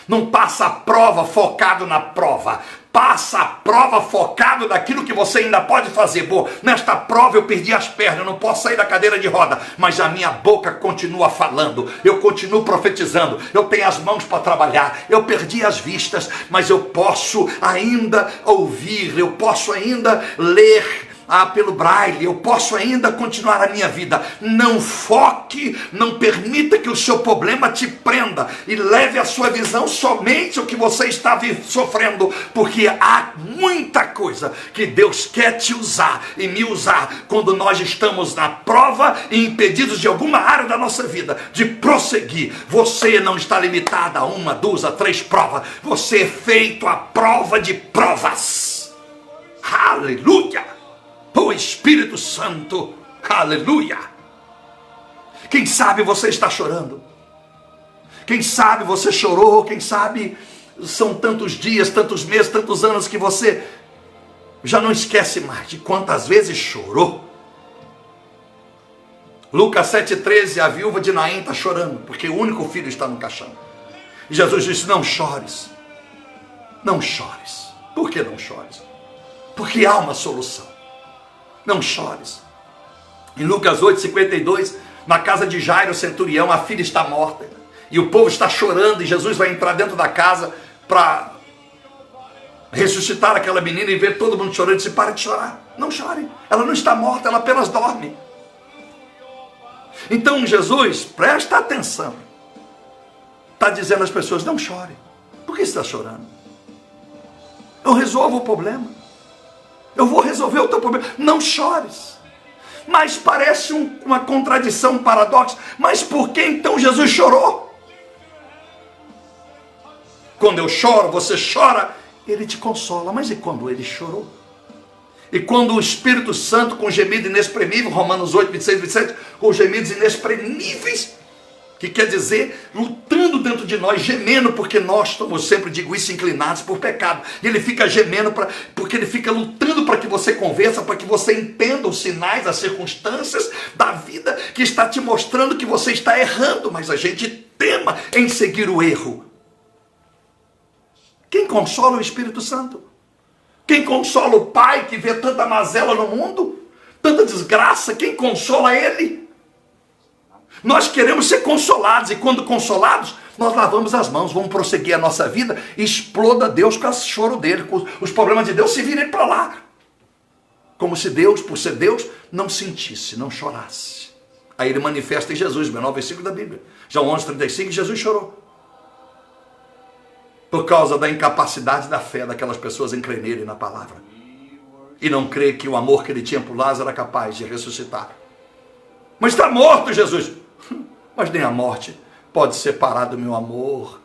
não passa a prova focado na prova, passa a prova focado naquilo que você ainda pode fazer. Bom, nesta prova eu perdi as pernas, eu não posso sair da cadeira de roda, mas a minha boca continua falando, eu continuo profetizando, eu tenho as mãos para trabalhar, eu perdi as vistas, mas eu posso ainda ouvir, eu posso ainda ler pelo braille, eu posso ainda continuar a minha vida. Não foque, não permita que o seu problema te prenda e leve a sua visão somente o que você está sofrendo, porque há muita coisa que Deus quer te usar e me usar quando nós estamos na prova e impedidos de alguma área da nossa vida de prosseguir. Você não está limitado a 1, 2, 3 provas, você é feito à prova de provas. Aleluia! O Espírito Santo, aleluia! Quem sabe você está chorando, quem sabe você chorou, quem sabe são tantos dias, tantos meses, tantos anos que você já não esquece mais de quantas vezes chorou, Lucas 7,13, a viúva de Naim está chorando, porque o único filho está no caixão. E Jesus disse, não chores. Não chores. Por que não chores? Porque há uma solução. Não chores. Em Lucas 8,52, na casa de Jairo, o centurião, a filha está morta. E o povo está chorando, e Jesus vai entrar dentro da casa para ressuscitar aquela menina e ver todo mundo chorando. Ele disse, para de chorar. Não chore. Ela não está morta, ela apenas dorme. Então Jesus, presta atenção, está dizendo às pessoas, não chore. Por que você está chorando? Eu resolvo o problema. Eu vou resolver o teu problema. Não chores. Mas parece uma contradição, um paradoxo. Mas por que então Jesus chorou? Quando eu choro, você chora, ele te consola. Mas e quando ele chorou? E quando o Espírito Santo, com gemido inexprimível, Romanos 8, 26, 27, com gemidos inexprimíveis, que quer dizer, lutando dentro de nós, gemendo, porque nós estamos, sempre digo isso, inclinados por pecado. E ele fica gemendo, porque ele fica lutando para que você conversa, para que você entenda os sinais, as circunstâncias da vida, que está te mostrando que você está errando, mas a gente tema em seguir o erro. Quem consola o Espírito Santo? Quem consola o Pai que vê tanta mazela no mundo? Tanta desgraça, quem consola Ele? Nós queremos ser consolados, e quando consolados, nós lavamos as mãos, vamos prosseguir a nossa vida, e exploda Deus com o choro dele, com os problemas de Deus se virem para lá. Como se Deus, por ser Deus, não sentisse, não chorasse. Aí ele manifesta em Jesus, o menor versículo da Bíblia. João 11:35, Jesus chorou. Por causa da incapacidade da fé daquelas pessoas em crer nele, na palavra. E não crer que o amor que ele tinha por Lázaro era capaz de ressuscitar. Mas está morto, Jesus. Mas nem a morte pode separar do meu amor.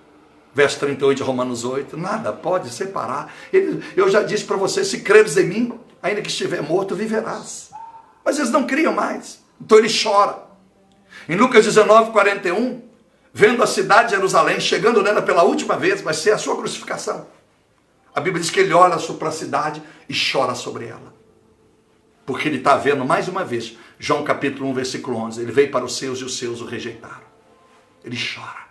Verso 38 de Romanos 8. Nada pode separar. Eu já disse para você, se creres em mim, ainda que estiver morto, viverás. Mas eles não criam mais. Então ele chora. Em Lucas 19:41, vendo a cidade de Jerusalém, chegando nela pela última vez, vai ser a sua crucificação. A Bíblia diz que ele olha para a cidade e chora sobre ela. Porque ele está vendo mais uma vez, João capítulo 1, versículo 11, ele veio para os seus e os seus o rejeitaram. Ele chora.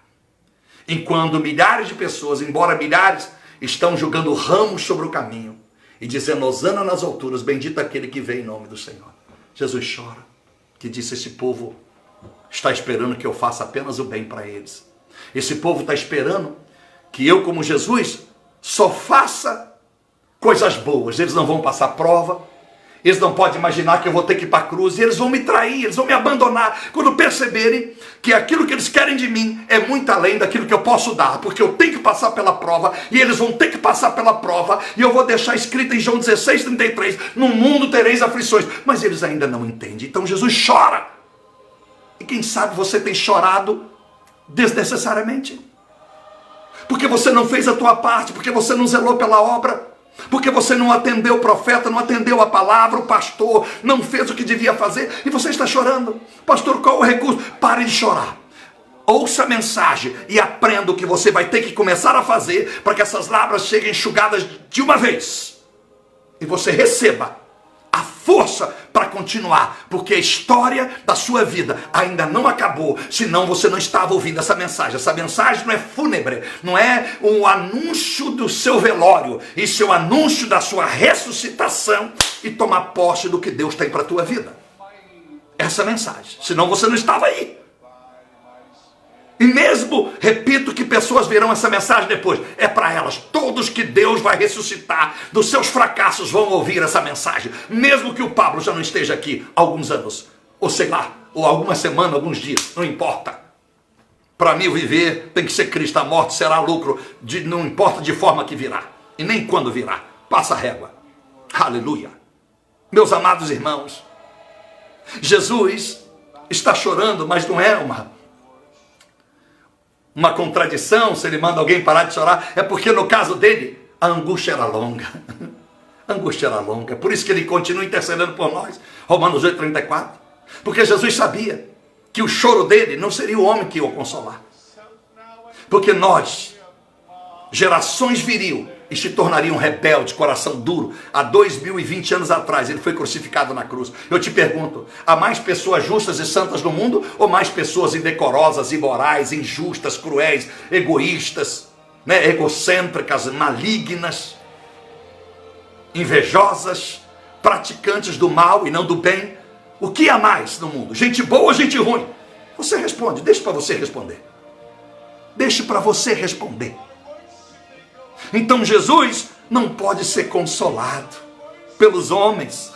Enquanto milhares de pessoas, embora milhares, estão jogando ramos sobre o caminho e dizendo, hosana nas alturas, bendito aquele que vem em nome do Senhor. Jesus chora, que disse, esse povo está esperando que eu faça apenas o bem para eles. Esse povo está esperando que eu, como Jesus, só faça coisas boas. Eles não vão passar prova. Eles não podem imaginar que eu vou ter que ir para a cruz. E eles vão me trair, eles vão me abandonar. Quando perceberem que aquilo que eles querem de mim é muito além daquilo que eu posso dar. Porque eu tenho que passar pela prova. E eles vão ter que passar pela prova. E eu vou deixar escrito em João 16:33. No mundo tereis aflições. Mas eles ainda não entendem. Então Jesus chora. E quem sabe você tem chorado desnecessariamente. Porque você não fez a tua parte, porque você não zelou pela obra, porque você não atendeu o profeta, não atendeu a palavra, o pastor, não fez o que devia fazer, e você está chorando. Pastor, qual o recurso? Pare de chorar. Ouça a mensagem e aprenda o que você vai ter que começar a fazer para que essas lágrimas cheguem enxugadas de uma vez. E você receba a força para continuar, porque a história da sua vida ainda não acabou, senão você não estava ouvindo essa mensagem. Essa mensagem não é fúnebre, não é um anúncio do seu velório, isso é o anúncio da sua ressuscitação e tomar posse do que Deus tem para a tua vida. Essa mensagem, senão você não estava aí. E mesmo, repito, que pessoas verão essa mensagem depois, é para elas. Todos que Deus vai ressuscitar dos seus fracassos vão ouvir essa mensagem. Mesmo que o Pablo já não esteja aqui há alguns anos, ou sei lá, ou alguma semana, alguns dias, não importa. Para mim o viver tem que ser Cristo, a morte será lucro, não importa de forma que virá, e nem quando virá. Passa a régua. Aleluia. Meus amados irmãos, Jesus está chorando, mas não é uma contradição se ele manda alguém parar de chorar. É porque no caso dele, a angústia era longa. A angústia era longa. Por isso que ele continua intercedendo por nós. Romanos 8:34. Porque Jesus sabia que o choro dele não seria o homem que ia o consolar. Porque nós, gerações viril, e se tornaria um rebelde, coração duro. Há 2020 anos atrás ele foi crucificado na cruz. Eu te pergunto, há mais pessoas justas e santas no mundo ou mais pessoas indecorosas, imorais, injustas, cruéis, egoístas, egocêntricas, malignas, invejosas, praticantes do mal e não do bem? O que há mais no mundo? Gente boa ou gente ruim? Você responde, deixa para você responder. Deixe para você responder. Então Jesus não pode ser consolado pelos homens.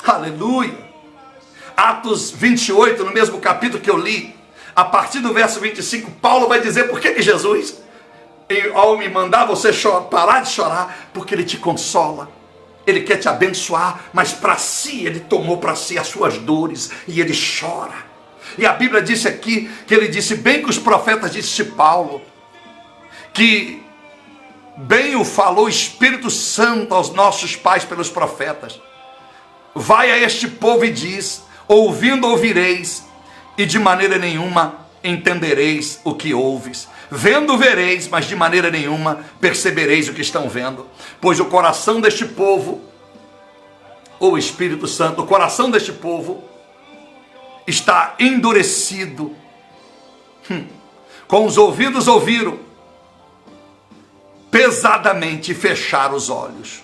Aleluia. Atos 28, no mesmo capítulo que eu li, a partir do verso 25, Paulo vai dizer por que Jesus, ao me mandar você parar de chorar, porque ele te consola. Ele quer te abençoar, mas para si, ele tomou para si as suas dores e ele chora. E a Bíblia disse aqui, que ele disse, bem que os profetas, disse Paulo, que bem o falou o Espírito Santo aos nossos pais pelos profetas. Vai a este povo e diz, ouvindo ouvireis, e de maneira nenhuma entendereis o que ouves. Vendo vereis, mas de maneira nenhuma percebereis o que estão vendo. Pois o coração deste povo, ou Espírito Santo, o coração deste povo está endurecido. Com os ouvidos ouviram, pesadamente fecharam os olhos,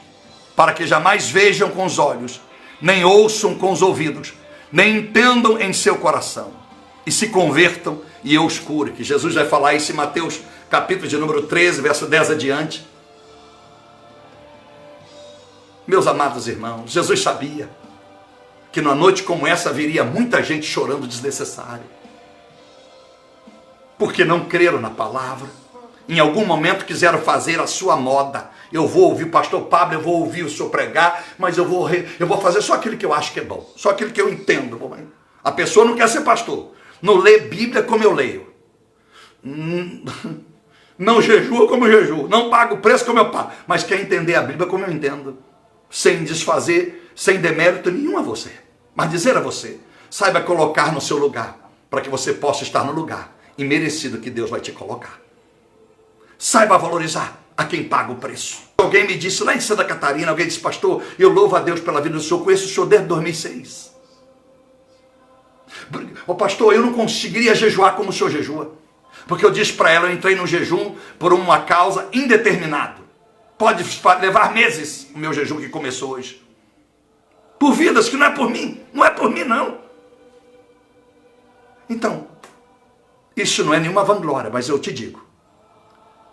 para que jamais vejam com os olhos, nem ouçam com os ouvidos, nem entendam em seu coração, e se convertam e eu os cure. Que Jesus vai falar isso em Mateus capítulo de número 13, verso 10 adiante. Meus amados irmãos, Jesus sabia que numa noite como essa viria muita gente chorando desnecessário, porque não creram na palavra. Em algum momento quiseram fazer a sua moda. Eu vou ouvir o pastor Pablo, eu vou ouvir o senhor pregar, mas eu vou fazer só aquilo que eu acho que é bom, só aquilo que eu entendo. A pessoa não quer ser pastor, não lê Bíblia como eu leio, não jejua como eu jejuo, não paga o preço como eu pago, mas quer entender a Bíblia como eu entendo, sem desfazer, sem demérito nenhum a você, mas dizer a você, saiba colocar no seu lugar, para que você possa estar no lugar imerecido que Deus vai te colocar. Saiba valorizar a quem paga o preço. Alguém me disse lá em Santa Catarina, alguém disse, pastor, eu louvo a Deus pela vida do senhor, conheço o senhor desde 2006. Ô pastor, eu não conseguiria jejuar como o senhor jejua, porque eu disse para ela, eu entrei no jejum por uma causa indeterminada. Pode levar meses o meu jejum que começou hoje. Por vidas que não é por mim, não. Então, isso não é nenhuma vanglória, mas eu te digo,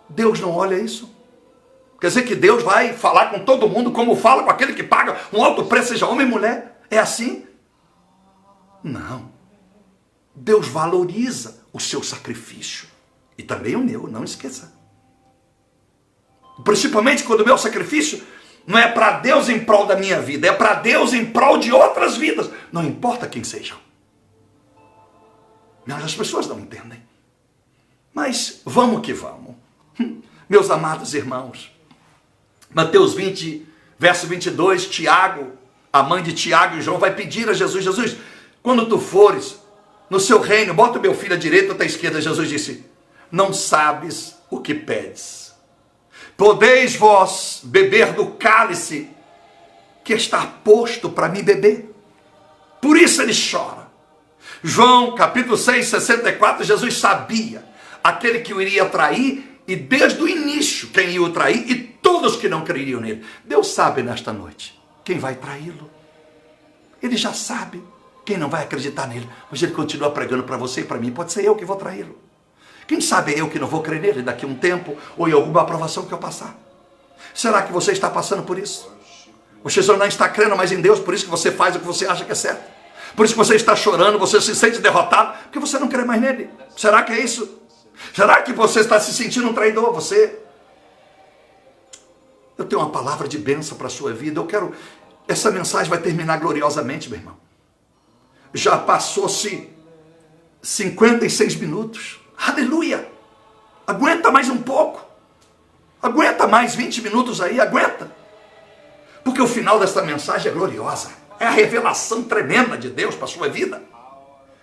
Deus não olha isso. Quer dizer que Deus vai falar com todo mundo como fala com aquele que paga um alto preço, seja homem ou mulher? É assim? Não. Deus valoriza o seu sacrifício. E também o meu, não esqueça. Principalmente quando o meu sacrifício não é para Deus em prol da minha vida, é para Deus em prol de outras vidas. Não importa quem sejam. Mas as pessoas não entendem. Mas vamos que vamos. Meus amados irmãos, Mateus 20, verso 22, Tiago, a mãe de Tiago e João, vai pedir a Jesus, Jesus, quando tu fores no seu reino, bota o meu filho à direita ou à esquerda. Jesus disse, não sabes o que pedes. Podeis vós beber do cálice que está posto para mim beber? Por isso ele chora. João capítulo 6, 64, Jesus sabia aquele que o iria trair, e desde o início quem ia o trair e todos que não creriam nele. Deus sabe nesta noite quem vai traí-lo. Ele já sabe quem não vai acreditar nele, mas ele continua pregando para você e para mim. Pode ser eu que vou traí-lo. Quem sabe é eu que não vou crer nele daqui a um tempo ou em alguma aprovação que eu passar. Será que você está passando por isso? Você só não está crendo mais em Deus, por isso que você faz o que você acha que é certo. Por isso que você está chorando, você se sente derrotado, porque você não crê mais nele. Será que é isso? Será que você está se sentindo um traidor? Eu tenho uma palavra de bênção para a sua vida. Essa mensagem vai terminar gloriosamente, meu irmão. Já passou-se 56 minutos. Aleluia! Aguenta mais um pouco. Aguenta mais 20 minutos aí, aguenta. Porque o final dessa mensagem é gloriosa. É a revelação tremenda de Deus para a sua vida.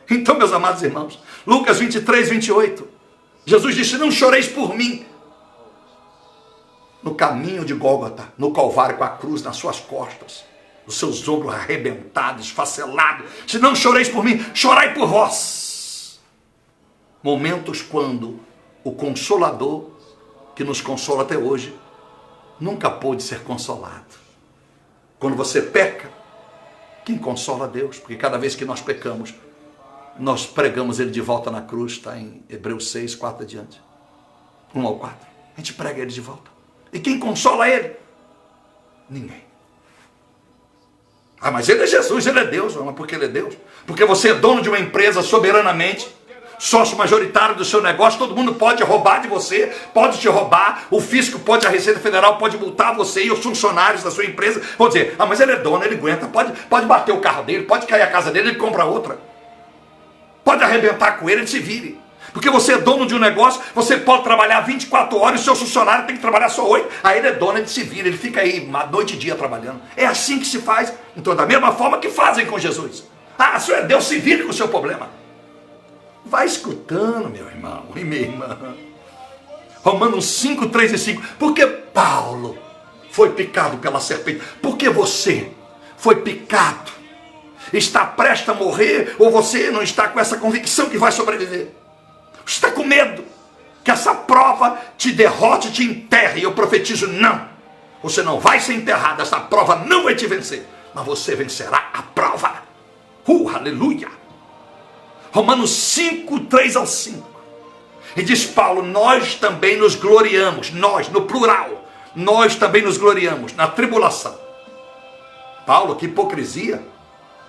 Então, meus amados irmãos, Lucas 23, 28. Jesus disse, não choreis por mim, no caminho de Gólgota, no Calvário, com a cruz nas suas costas, os seus ombros arrebentados, esfacelados. Se não choreis por mim, chorai por vós. Momentos quando o Consolador, que nos consola até hoje, nunca pôde ser consolado. Quando você peca, quem consola Deus? Porque cada vez que nós pecamos, nós pregamos ele de volta na cruz, está em Hebreus 6, 4 adiante. 1 ao 4. A gente prega ele de volta. E quem consola ele? Ninguém. Ah, mas ele é Jesus, ele é Deus. Mas por que ele é Deus? Porque você é dono de uma empresa soberanamente, sócio majoritário do seu negócio, todo mundo pode roubar de você, pode te roubar, o fisco pode, a Receita Federal pode multar você e os funcionários da sua empresa. Vou dizer, ah, mas ele é dono, ele aguenta, pode bater o carro dele, pode cair a casa dele, ele compra outra. Pode arrebentar com ele se vire. Porque você é dono de um negócio, você pode trabalhar 24 horas e o seu funcionário tem que trabalhar só 8. Aí ele é dono, ele se vira, ele fica aí noite e dia trabalhando. É assim que se faz. Então, da mesma forma que fazem com Jesus. Ah, o Senhor é Deus, se vire com o seu problema. Vai escutando, meu irmão e minha irmã. Romanos 5, 3 e 5. Porque Paulo foi picado pela serpente? Porque você foi picado? Está prestes a morrer? Ou você não está com essa convicção que vai sobreviver? Você está com medo que essa prova te derrote, te enterre? E eu profetizo, não. Você não vai ser enterrado, essa prova não vai te vencer. Mas você vencerá a prova. Aleluia. Romanos 5, 3 ao 5. E diz Paulo, nós também nos gloriamos, nós, no plural, nós também nos gloriamos na tribulação. Paulo, que hipocrisia.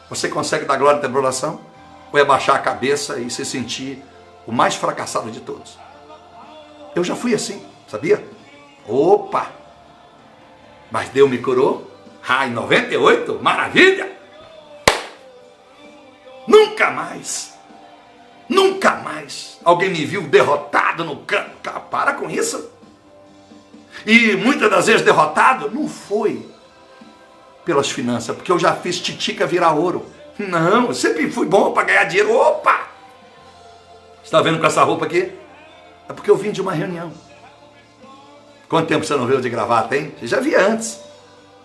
Você consegue dar glória à tribulação? Ou é baixar a cabeça e se sentir o mais fracassado de todos? Eu já fui assim, sabia? Opa! Mas Deus me curou. Em 98, maravilha! Nunca mais alguém me viu derrotado no campo. Para com isso. E muitas das vezes derrotado não foi pelas finanças, porque eu já fiz titica virar ouro. Não, eu sempre fui bom para ganhar dinheiro. Opa! Você está vendo com essa roupa aqui? É porque eu vim de uma reunião. Quanto tempo você não veio de gravata, hein? Você já via antes.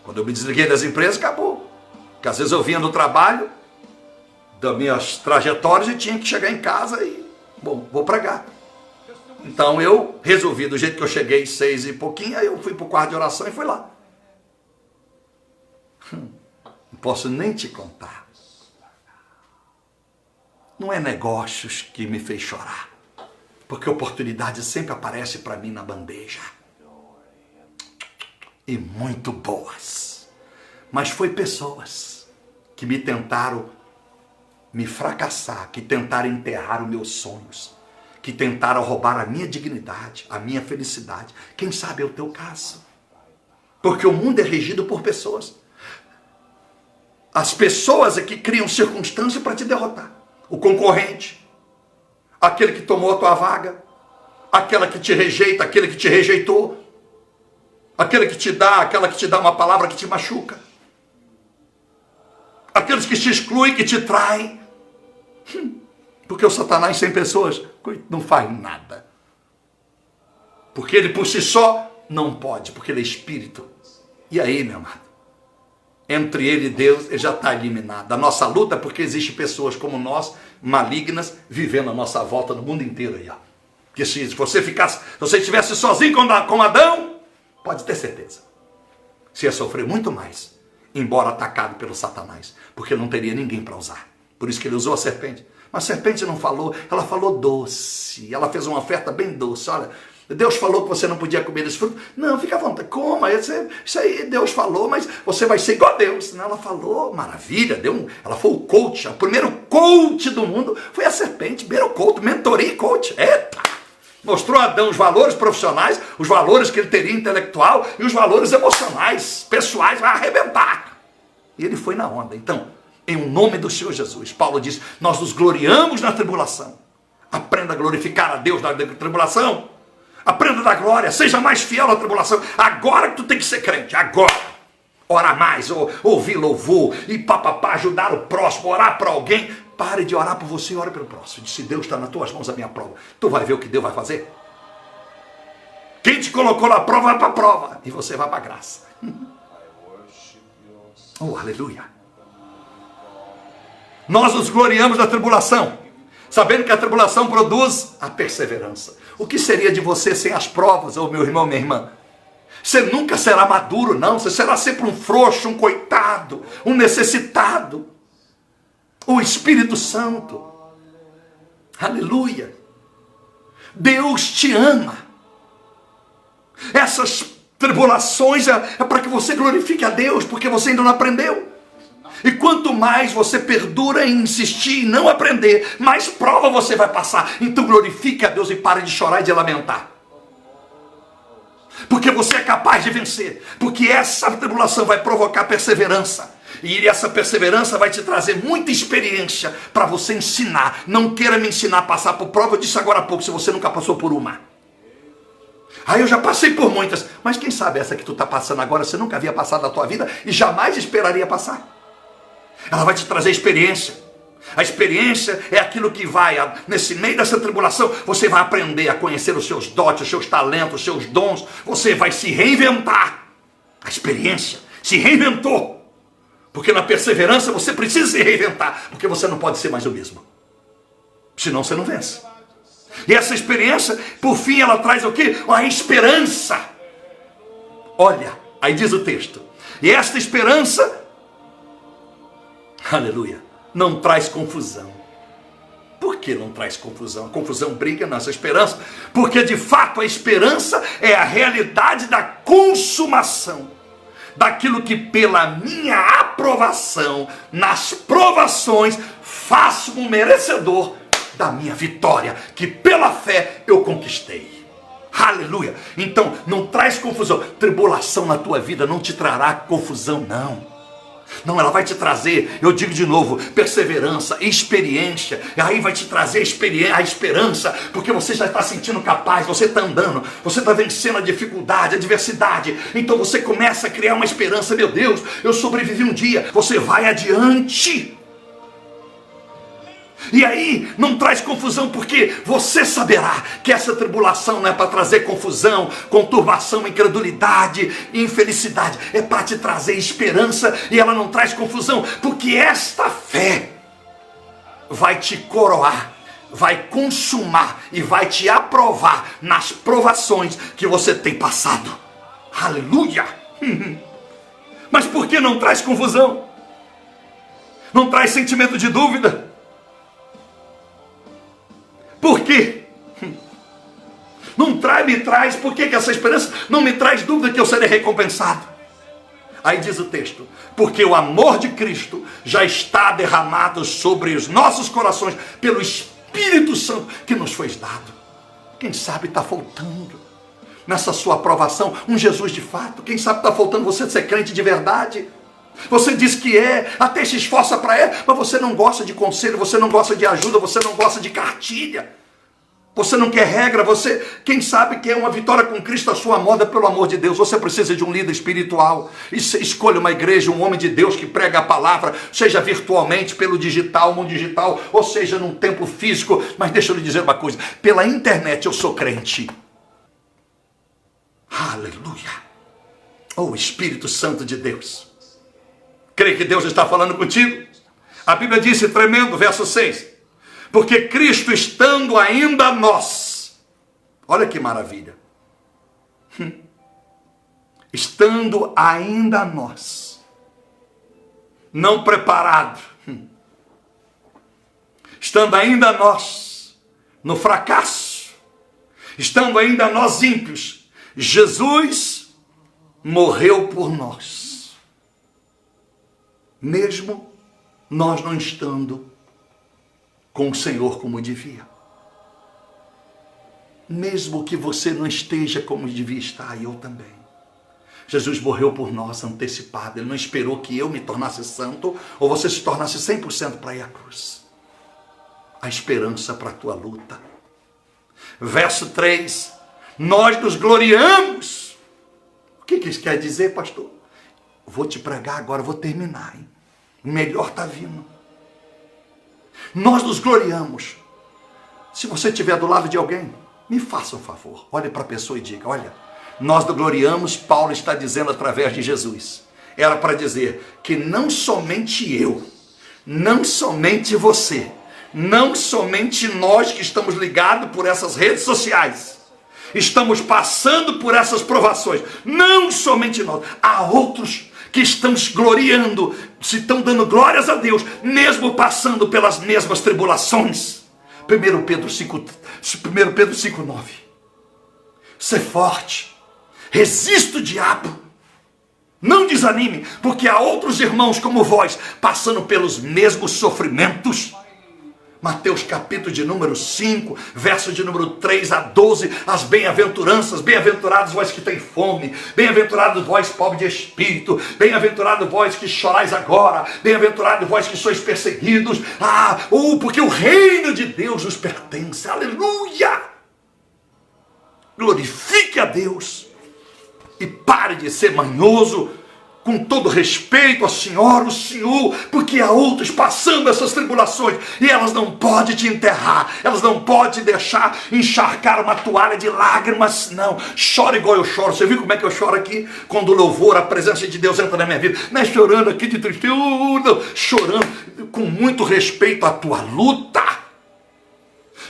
Quando eu me desliguei das empresas, acabou. Porque às vezes eu vinha do trabalho, das minhas trajetórias, e tinha que chegar em casa e, bom, vou pregar. Então eu resolvi, do jeito que eu cheguei 6 e pouquinho, aí eu fui para o quarto de oração e fui lá. Não posso nem te contar. Não é negócios que me fez chorar, porque oportunidade sempre aparece para mim na bandeja. E muito boas. Mas foi pessoas que me tentaram me fracassar, que tentaram enterrar os meus sonhos, que tentaram roubar a minha dignidade, a minha felicidade. Quem sabe é o teu caso. Porque o mundo é regido por pessoas. As pessoas é que criam circunstâncias para te derrotar. O concorrente, aquele que tomou a tua vaga, aquela que te rejeita, aquele que te rejeitou, aquela que te dá uma palavra que te machuca, aqueles que te excluem, que te traem. Porque o Satanás sem pessoas não faz nada. Porque ele por si só não pode, porque ele é espírito. E aí, meu amado, entre ele e Deus, ele já está eliminado. A nossa luta é porque existem pessoas como nós, malignas, vivendo a nossa volta no mundo inteiro aí, ó. Porque se você estivesse sozinho com Adão, pode ter certeza, você ia sofrer muito mais, embora atacado pelo Satanás, porque não teria ninguém para usar. Por isso que ele usou a serpente. Mas a serpente não falou, ela falou doce, ela fez uma oferta bem doce. Olha, Deus falou que você não podia comer desse fruto. Não, fica à vontade, coma, isso aí Deus falou, mas você vai ser igual a Deus. Não, ela falou, maravilha, ela foi o coach, o primeiro coach do mundo foi a serpente, primeiro coach, mentoria e coach. Eita! Mostrou a Adão os valores profissionais, os valores que ele teria intelectual e os valores emocionais, pessoais, vai arrebentar. E ele foi na onda. Então, em nome do Senhor Jesus, Paulo diz, nós nos gloriamos na tribulação. Aprenda a glorificar a Deus na tribulação. Aprenda da glória, seja mais fiel na tribulação. Agora que tu tem que ser crente, agora. Orar mais, ouvir louvor, e papapá, ajudar o próximo, orar para alguém. Pare de orar por você e ore pelo próximo. Se Deus está nas tuas mãos, a minha prova. Tu vai ver o que Deus vai fazer? Quem te colocou na prova, vai para a prova. E você vai para a graça. Oh, aleluia. Nós nos gloriamos da tribulação, sabendo que a tribulação produz a perseverança. O que seria de você sem as provas, oh meu irmão, minha irmã? Você nunca será maduro, não. Você será sempre um frouxo, um coitado, um necessitado. O Espírito Santo. Aleluia. Deus te ama. Essas tribulações é para que você glorifique a Deus, porque você ainda não aprendeu. E quanto mais você perdura em insistir e não aprender, mais prova você vai passar. Então glorifique a Deus e pare de chorar e de lamentar. Porque você é capaz de vencer. Porque essa tribulação vai provocar perseverança. E essa perseverança vai te trazer muita experiência para você ensinar. Não queira me ensinar a passar por prova. Eu disse agora há pouco, se você nunca passou por uma. Eu já passei por muitas. Mas quem sabe essa que tu está passando agora, você nunca havia passado na tua vida e jamais esperaria passar. Ela vai te trazer experiência. A experiência é aquilo que vai, nesse meio dessa tribulação, você vai aprender a conhecer os seus dotes, os seus talentos, os seus dons. Você vai se reinventar. A experiência se reinventou. Porque na perseverança você precisa se reinventar. Porque você não pode ser mais o mesmo. Senão você não vence. E essa experiência, por fim, ela traz o quê? A esperança. Olha, aí diz o texto. E esta esperança, aleluia, não traz confusão. Por que não traz confusão? A confusão briga nessa esperança. Porque de fato a esperança é a realidade da consumação. Daquilo que pela minha aprovação, nas provações, faço um merecedor da minha vitória, que pela fé eu conquistei. Aleluia. Então não traz confusão. Tribulação na tua vida não te trará confusão, não. Não, ela vai te trazer, eu digo de novo, perseverança, experiência. E aí vai te trazer a esperança, porque você já está sentindo capaz, você está andando, você está vencendo a dificuldade, a adversidade. Então você começa a criar uma esperança. Meu Deus, eu sobrevivi um dia. Você vai adiante. E aí não traz confusão, porque você saberá que essa tribulação não é para trazer confusão, conturbação, incredulidade, infelicidade. É para te trazer esperança, e ela não traz confusão, porque esta fé vai te coroar, vai consumar e vai te aprovar nas provações que você tem passado. Aleluia! Mas por que não traz confusão? Não traz sentimento de dúvida? Por quê? Me traz, por que essa esperança não me traz dúvida que eu serei recompensado? Aí diz o texto, porque o amor de Cristo já está derramado sobre os nossos corações pelo Espírito Santo que nos foi dado. Quem sabe está faltando nessa sua aprovação um Jesus de fato. Quem sabe está faltando você ser crente de verdade. Você diz que é, até se esforça para mas você não gosta de conselho, você não gosta de ajuda, você não gosta de cartilha, você não quer regra, você, quem sabe, quer uma vitória com Cristo, a sua moda, pelo amor de Deus. Você precisa de um líder espiritual. Escolha uma igreja, um homem de Deus que prega a palavra, seja virtualmente, pelo digital, mundo digital, ou seja, num templo físico. Mas deixa eu lhe dizer uma coisa, pela internet eu sou crente. Aleluia. Oh, Espírito Santo de Deus. Crê que Deus está falando contigo? A Bíblia disse, tremendo, verso 6. Porque Cristo estando ainda nós. Olha que maravilha. Estando ainda nós. Não preparado. Estando ainda nós no fracasso. Estando ainda nós ímpios. Jesus morreu por nós. Mesmo nós não estando com o Senhor como devia. Mesmo que você não esteja como devia estar, e eu também. Jesus morreu por nós antecipado. Ele não esperou que eu me tornasse santo, ou você se tornasse 100% para ir à cruz. A esperança para a tua luta. Verso 3. Nós nos gloriamos. O que isso quer dizer, pastor? Vou te pregar agora, vou terminar, hein? O melhor está vindo. Nós nos gloriamos. Se você estiver do lado de alguém Me faça um favor, olhe para a pessoa e diga, olha, nós gloriamos, Paulo está dizendo através de Jesus. Era para dizer que não somente eu, não somente você, não somente nós que estamos ligados por essas redes sociais, estamos passando por essas provações, não somente nós, há outros que estão gloriando, se estão dando glórias a Deus, mesmo passando pelas mesmas tribulações. 1 Pedro 5,9. Ser forte, resista o diabo, não desanime, porque há outros irmãos como vós, passando pelos mesmos sofrimentos. Mateus capítulo de número 5, verso de número 3 a 12, as bem-aventuranças, bem-aventurados vós que têm fome, bem-aventurados vós pobres de espírito, bem-aventurados vós que chorais agora, bem-aventurados vós que sois perseguidos, porque o reino de Deus nos pertence, aleluia! Glorifique a Deus e pare de ser manhoso, com todo respeito à senhora, o senhor, porque há outros passando essas tribulações e elas não podem te enterrar, elas não podem deixar encharcar uma toalha de lágrimas, não. Chora igual eu choro. Você viu como é que eu choro aqui? Quando o louvor, a presença de Deus entra na minha vida, não é chorando aqui de tristeza, não, chorando com muito respeito à tua luta,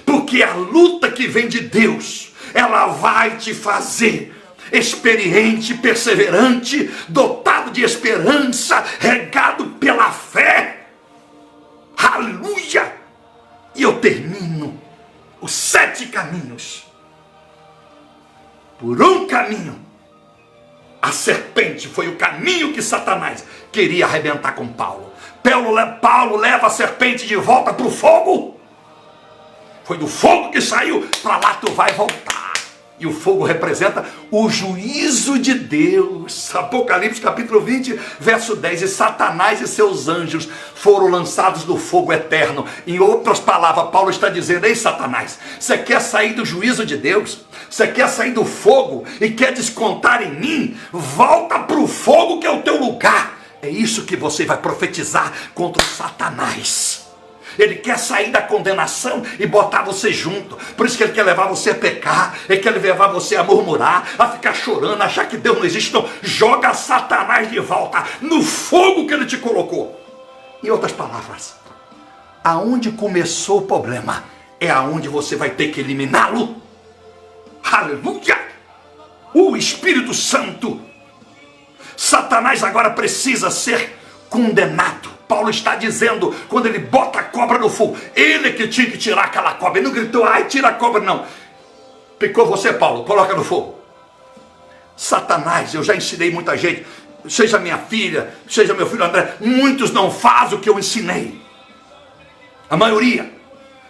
porque a luta que vem de Deus, ela vai te fazer experiente, perseverante, dotado de esperança, regado pela fé. Aleluia! E eu termino os 7 caminhos. Por um caminho, a serpente foi o caminho que Satanás queria arrebentar com Paulo. Paulo leva a serpente de volta para o fogo. Foi do fogo que saiu, para lá tu vai voltar. E o fogo representa o juízo de Deus. Apocalipse capítulo 20, verso 10. E Satanás e seus anjos foram lançados no fogo eterno. Em outras palavras, Paulo está dizendo, ei Satanás, você quer sair do juízo de Deus? Você quer sair do fogo e quer descontar em mim? Volta para o fogo que é o teu lugar. É isso que você vai profetizar contra o Satanás. Ele quer sair da condenação e botar você junto. Por isso que ele quer levar você a pecar. Ele quer levar você a murmurar, a ficar chorando, a achar que Deus não existe. Então, joga Satanás de volta no fogo que ele te colocou. Em outras palavras, aonde começou o problema, é aonde você vai ter que eliminá-lo. Aleluia! O Espírito Santo. Satanás agora precisa ser condenado. Paulo está dizendo, quando ele bota a cobra no fogo, ele que tinha que tirar aquela cobra. Ele não gritou, ai, tira a cobra, não. Picou você, Paulo, coloca no fogo. Satanás, eu já ensinei muita gente, seja minha filha, seja meu filho André, muitos não fazem o que eu ensinei. A maioria,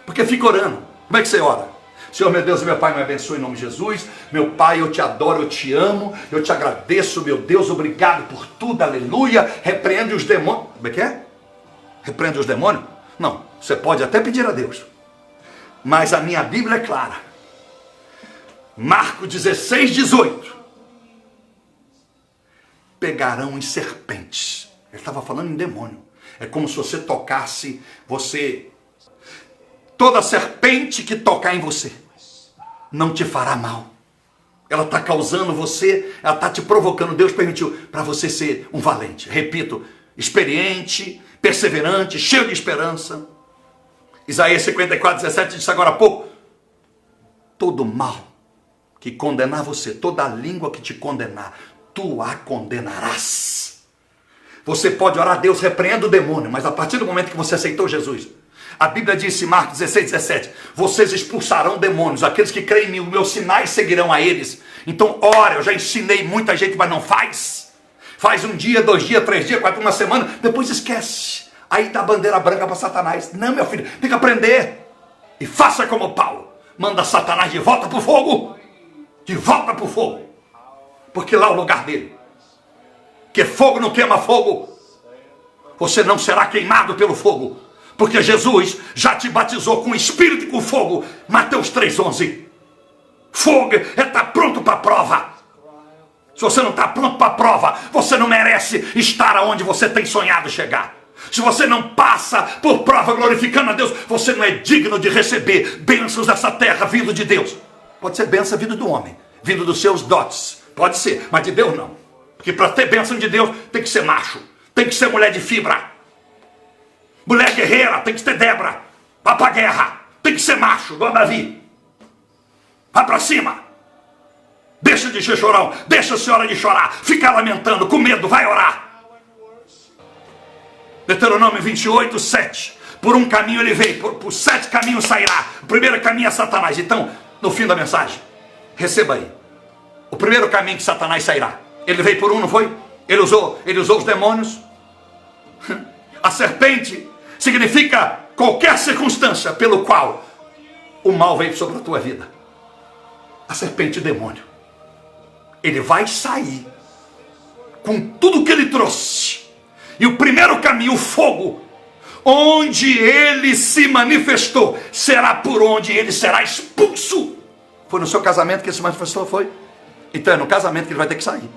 porque fica orando. Como é que você ora? Senhor, meu Deus e meu Pai, me abençoe em nome de Jesus. Meu Pai, eu te adoro, eu te amo, eu te agradeço, meu Deus, obrigado por tudo, aleluia. Repreende os demônios. Como é que é? Repreende os demônios? Não, você pode até pedir a Deus, mas a minha Bíblia é clara. Marcos 16, 18. Pegarão em serpentes. Ele estava falando em demônio. É como se você tocasse, toda serpente que tocar em você não te fará mal. Ela está causando você, ela está te provocando. Deus permitiu para você ser um valente. Repito, experiente, perseverante, cheio de esperança. Isaías 54, 17 disse agora há pouco, todo mal que condenar você, toda língua que te condenar, tu a condenarás. Você pode orar a Deus, repreenda o demônio, mas a partir do momento que você aceitou Jesus, a Bíblia disse em Marcos 16, 17, vocês expulsarão demônios, aqueles que creem em mim, os meus sinais seguirão a eles. Então ora, eu já ensinei muita gente, mas não faz. Faz um dia, 2 dias, 3 dias, 4, uma semana, depois esquece. Aí dá bandeira branca para Satanás. Não, meu filho, tem que aprender. E faça como Paulo. Manda Satanás de volta para o fogo. De volta para o fogo. Porque lá é o lugar dele. Que fogo não queima fogo. Você não será queimado pelo fogo. Porque Jesus já te batizou com espírito e com fogo. Mateus 3,11. Fogo é estar pronto para a prova. Se você não está pronto para a prova, você não merece estar aonde você tem sonhado chegar. Se você não passa por prova glorificando a Deus, você não é digno de receber bênçãos dessa terra vindo de Deus. Pode ser bênção vindo do homem, vindo dos seus dotes. Pode ser, mas de Deus não. Porque para ter bênção de Deus tem que ser macho, tem que ser mulher de fibra. Mulher guerreira, tem que ter Débora. Vai pra guerra, tem que ser macho, igual Davi. Vai pra cima. Deixa de ser chorão, deixa a senhora de chorar, ficar lamentando, com medo, vai orar. Deuteronômio 28, 7. Por um caminho ele veio, por 7 caminhos sairá. O primeiro caminho é Satanás. Então, no fim da mensagem, receba aí. O primeiro caminho que Satanás sairá. Ele veio por um, não foi? Ele usou os demônios. A serpente significa qualquer circunstância pelo qual o mal veio sobre a tua vida. A serpente, o demônio. Ele vai sair com tudo que ele trouxe. E o primeiro caminho, o fogo, onde ele se manifestou, será por onde ele será expulso. Foi no seu casamento que ele se manifestou, foi? Então é no casamento que ele vai ter que sair.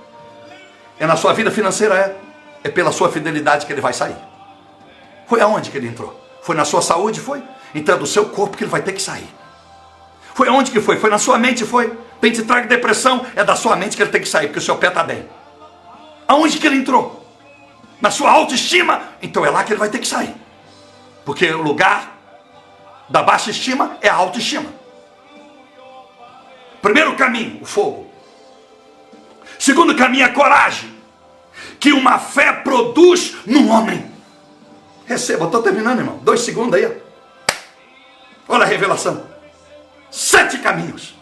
É na sua vida financeira, é pela sua fidelidade que ele vai sair. Foi aonde que ele entrou? Foi na sua saúde, foi? Então é do seu corpo que ele vai ter que sair. Foi aonde que foi? Foi na sua mente, foi? Tem te traga depressão, é da sua mente que ele tem que sair, porque o seu pé está bem. Aonde que ele entrou? Na sua autoestima? Então é lá que ele vai ter que sair. Porque o lugar da baixa estima é a autoestima. Primeiro caminho, o fogo. Segundo caminho, a coragem. Que uma fé produz no homem. Receba, estou terminando, irmão. 2 segundos aí. Olha a revelação. 7 caminhos.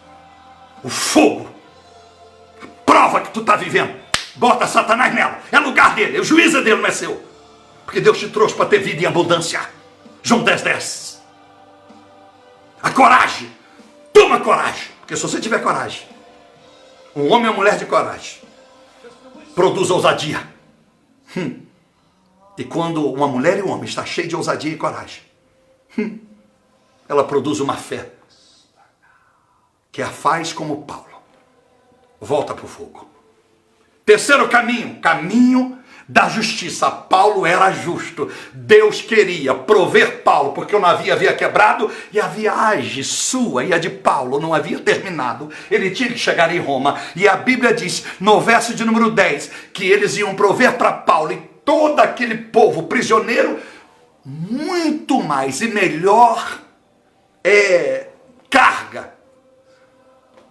O fogo. A prova que tu está vivendo. Bota Satanás nela. É lugar dele. O juízo é dele, não é seu. Porque Deus te trouxe para ter vida em abundância. João 10, 10. A coragem. Toma coragem. Porque se você tiver coragem, um homem ou mulher de coragem produz ousadia. E quando uma mulher e um homem está cheio de ousadia e coragem, ela produz uma fé que a faz como Paulo. Volta para o fogo. Terceiro caminho, caminho da justiça. Paulo era justo. Deus queria prover Paulo, porque o navio havia quebrado e a viagem sua e a de Paulo não havia terminado. Ele tinha que chegar em Roma. E a Bíblia diz, no verso de número 10, que eles iam prover para Paulo e todo aquele povo prisioneiro muito mais e melhor carga.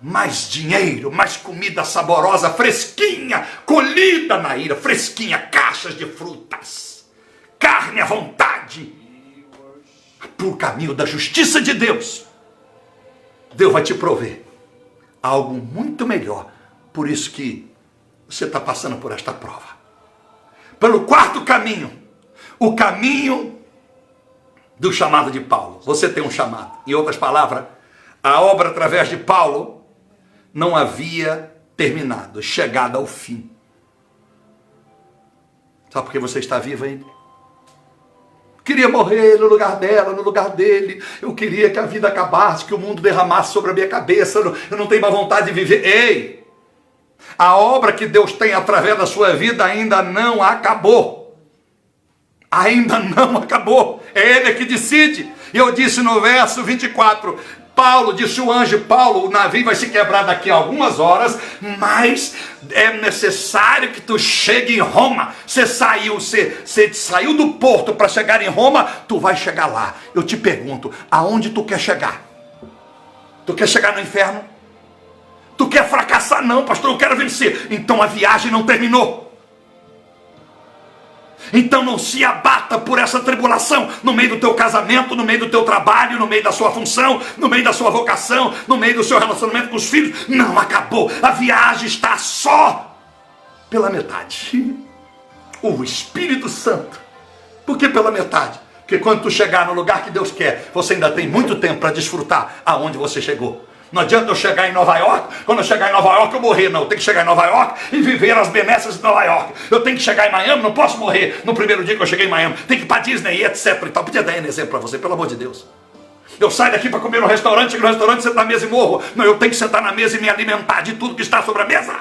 Mais dinheiro, mais comida saborosa, fresquinha, colhida na ira, fresquinha, caixas de frutas, carne à vontade, por caminho da justiça de Deus. Deus vai te prover algo muito melhor. Por isso que você está passando por esta prova. Pelo quarto caminho, o caminho do chamado de Paulo. Você tem um chamado. Em outras palavras, a obra através de Paulo não havia terminado, chegado ao fim. Sabe por que você está vivo ainda? Queria morrer no lugar dela, no lugar dele. Eu queria que a vida acabasse, que o mundo derramasse sobre a minha cabeça. Eu não tenho mais vontade de viver. Ei! A obra que Deus tem através da sua vida ainda não acabou. Ainda não acabou. É Ele que decide. E eu disse no verso 24... Paulo, disse o anjo, Paulo, o navio vai se quebrar daqui a algumas horas, mas é necessário que tu chegue em Roma. Você saiu do porto para chegar em Roma, tu vai chegar lá. Eu te pergunto, aonde tu quer chegar? Tu quer chegar no inferno? Tu quer fracassar? Não, pastor, eu quero vencer. Então a viagem não terminou. Então não se abata por essa tribulação no meio do teu casamento, no meio do teu trabalho, no meio da sua função, no meio da sua vocação, no meio do seu relacionamento com os filhos. Não acabou. A viagem está só pela metade. O Espírito Santo. Por que pela metade? Porque quando tu chegar no lugar que Deus quer, você ainda tem muito tempo para desfrutar aonde você chegou. Não adianta eu chegar em Nova York, quando eu chegar em Nova York eu morrer. Não, eu tenho que chegar em Nova York e viver as benesses de Nova York. Eu tenho que chegar em Miami, não posso morrer no primeiro dia que eu cheguei em Miami. Tem que ir para Disney, etc. E tal. Podia dar um exemplo para você, pelo amor de Deus. Eu saio daqui para comer no restaurante, chego no restaurante, sento na mesa e morro. Não, eu tenho que sentar na mesa e me alimentar de tudo que está sobre a mesa.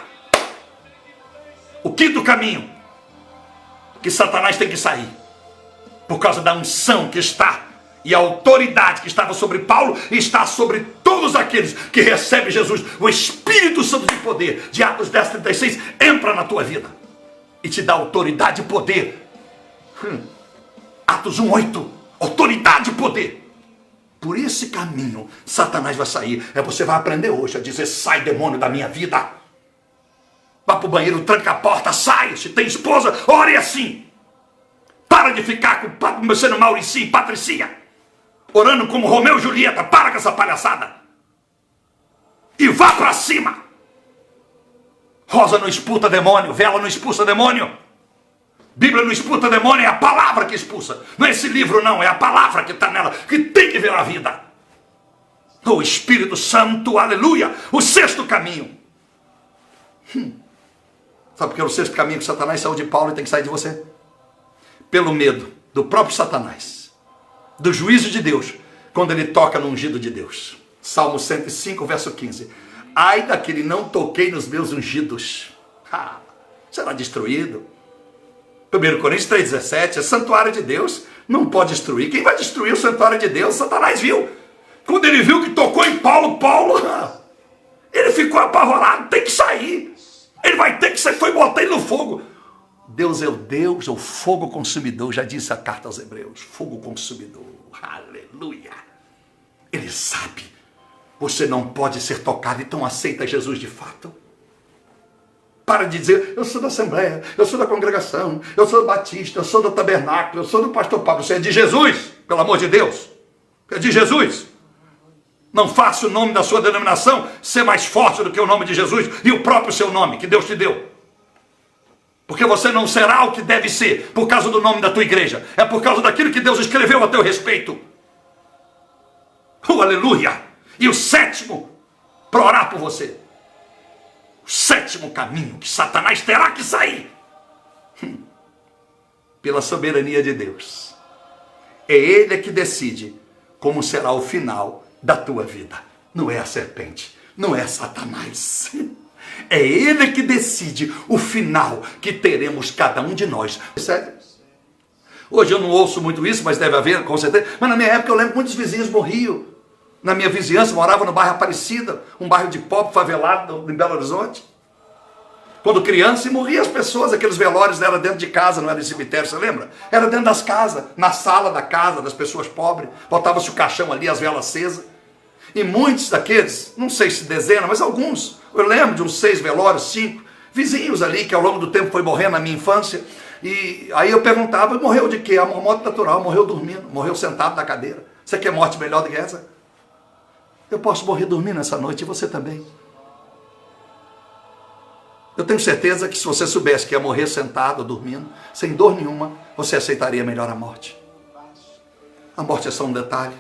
O quinto caminho, que Satanás tem que sair, por causa da unção que está E a autoridade que estava sobre Paulo está sobre todos aqueles que recebem Jesus. O Espírito Santo de poder, de Atos 10:36, entra na tua vida e te dá autoridade e poder. Atos 1:8, autoridade e poder. Por esse caminho, Satanás vai sair. Você vai aprender hoje a dizer: sai, demônio, da minha vida. Vá para o banheiro, tranca a porta, sai. Se tem esposa, ore assim. Para de ficar sendo Mauricinho e Patricinha, orando como Romeu e Julieta. Para com essa palhaçada. E vá para cima. Rosa não expulsa demônio, vela não expulsa demônio. Bíblia não expulsa demônio, é a palavra que expulsa. Não é esse livro não, é a palavra que está nela, que tem que ver a vida. O Espírito Santo, aleluia. O sexto caminho. Sabe por que é o sexto caminho que Satanás saiu de Paulo e tem que sair de você? Pelo medo do próprio Satanás, do juízo de Deus, quando ele toca no ungido de Deus. Salmo 105, verso 15. Ai daquele não toquei nos meus ungidos. Será destruído. 1 Coríntios 3,17, é santuário de Deus, não pode destruir. Quem vai destruir o santuário de Deus? Satanás viu. Quando ele viu que tocou em Paulo, ele ficou apavorado, tem que sair. Ele vai ter que sair, foi botar ele no fogo. Deus é o Deus, o fogo consumidor, já disse a carta aos Hebreus, fogo consumidor, aleluia. Ele sabe, você não pode ser tocado, então aceita Jesus de fato. Para de dizer: eu sou da Assembleia, eu sou da congregação, eu sou do Batista, eu sou do Tabernáculo, eu sou do Pastor Pablo. Você é de Jesus, pelo amor de Deus. É de Jesus. Não faça o nome da sua denominação ser mais forte do que o nome de Jesus e o próprio seu nome que Deus te deu. Porque você não será o que deve ser por causa do nome da tua igreja. É por causa daquilo que Deus escreveu a teu respeito. Aleluia. E o sétimo, para orar por você. O sétimo caminho que Satanás terá que sair. Pela soberania de Deus. É Ele que decide como será o final da tua vida. Não é a serpente, não é Satanás. É Ele que decide o final que teremos cada um de nós. Sério? Hoje eu não ouço muito isso, mas deve haver, com certeza. Mas na minha época eu lembro que muitos vizinhos morriam. Na minha vizinhança, morava no bairro Aparecida, um bairro de pobre, favelado, em Belo Horizonte. Quando criança, e morriam as pessoas, aqueles velórios eram dentro de casa, não era em cemitério, você lembra? Era dentro das casas, na sala da casa das pessoas pobres. Botava-se o caixão ali, as velas acesas. E muitos daqueles, não sei se dezenas, mas alguns, eu lembro de uns 6 velórios, 5, vizinhos ali, que ao longo do tempo foi morrendo na minha infância. E aí eu perguntava: morreu de quê? A morte natural, morreu dormindo, morreu sentado na cadeira. Você quer morte melhor do que essa? Eu posso morrer dormindo essa noite e você também. Eu tenho certeza que se você soubesse que ia morrer sentado, dormindo, sem dor nenhuma, você aceitaria melhor a morte. A morte é só um detalhe.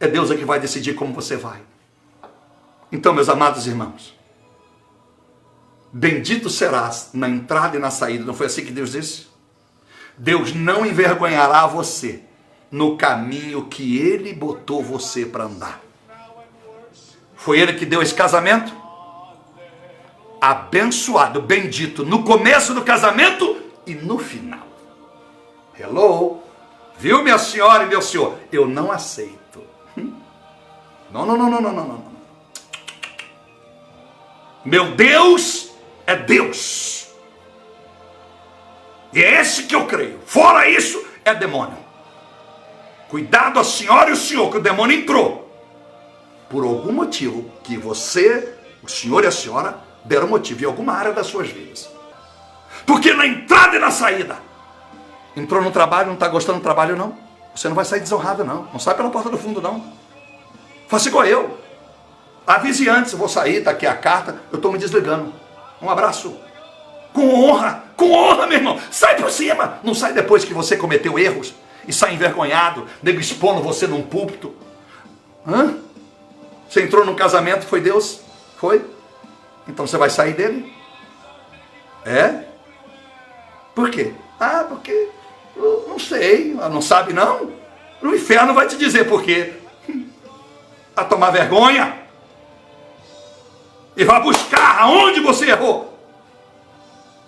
É Deus que vai decidir como você vai. Então, meus amados irmãos, bendito serás na entrada e na saída. Não foi assim que Deus disse? Deus não envergonhará você no caminho que Ele botou você para andar. Foi Ele que deu esse casamento? Abençoado, bendito, no começo do casamento e no final. Hello? Viu, minha senhora e meu senhor? Eu não aceito. Não. Meu Deus é Deus. E é esse que eu creio. Fora isso, é demônio. Cuidado a senhora e o senhor, que o demônio entrou. Por algum motivo que você, o senhor e a senhora, deram motivo em alguma área das suas vidas. Porque na entrada e na saída, entrou no trabalho, não está gostando do trabalho não, você não vai sair desonrado não sai pela porta do fundo não. Faça igual eu. Avise antes: eu vou sair, está aqui a carta, eu estou me desligando. Um abraço. Com honra, meu irmão. Sai por cima. Não sai depois que você cometeu erros e sai envergonhado, nego expondo você num púlpito. Você entrou num casamento, foi Deus? Foi? Então você vai sair dele? É? Por quê? Porque eu não sei, não sabe não? O inferno vai te dizer por quê. A tomar vergonha. E vai buscar aonde você errou.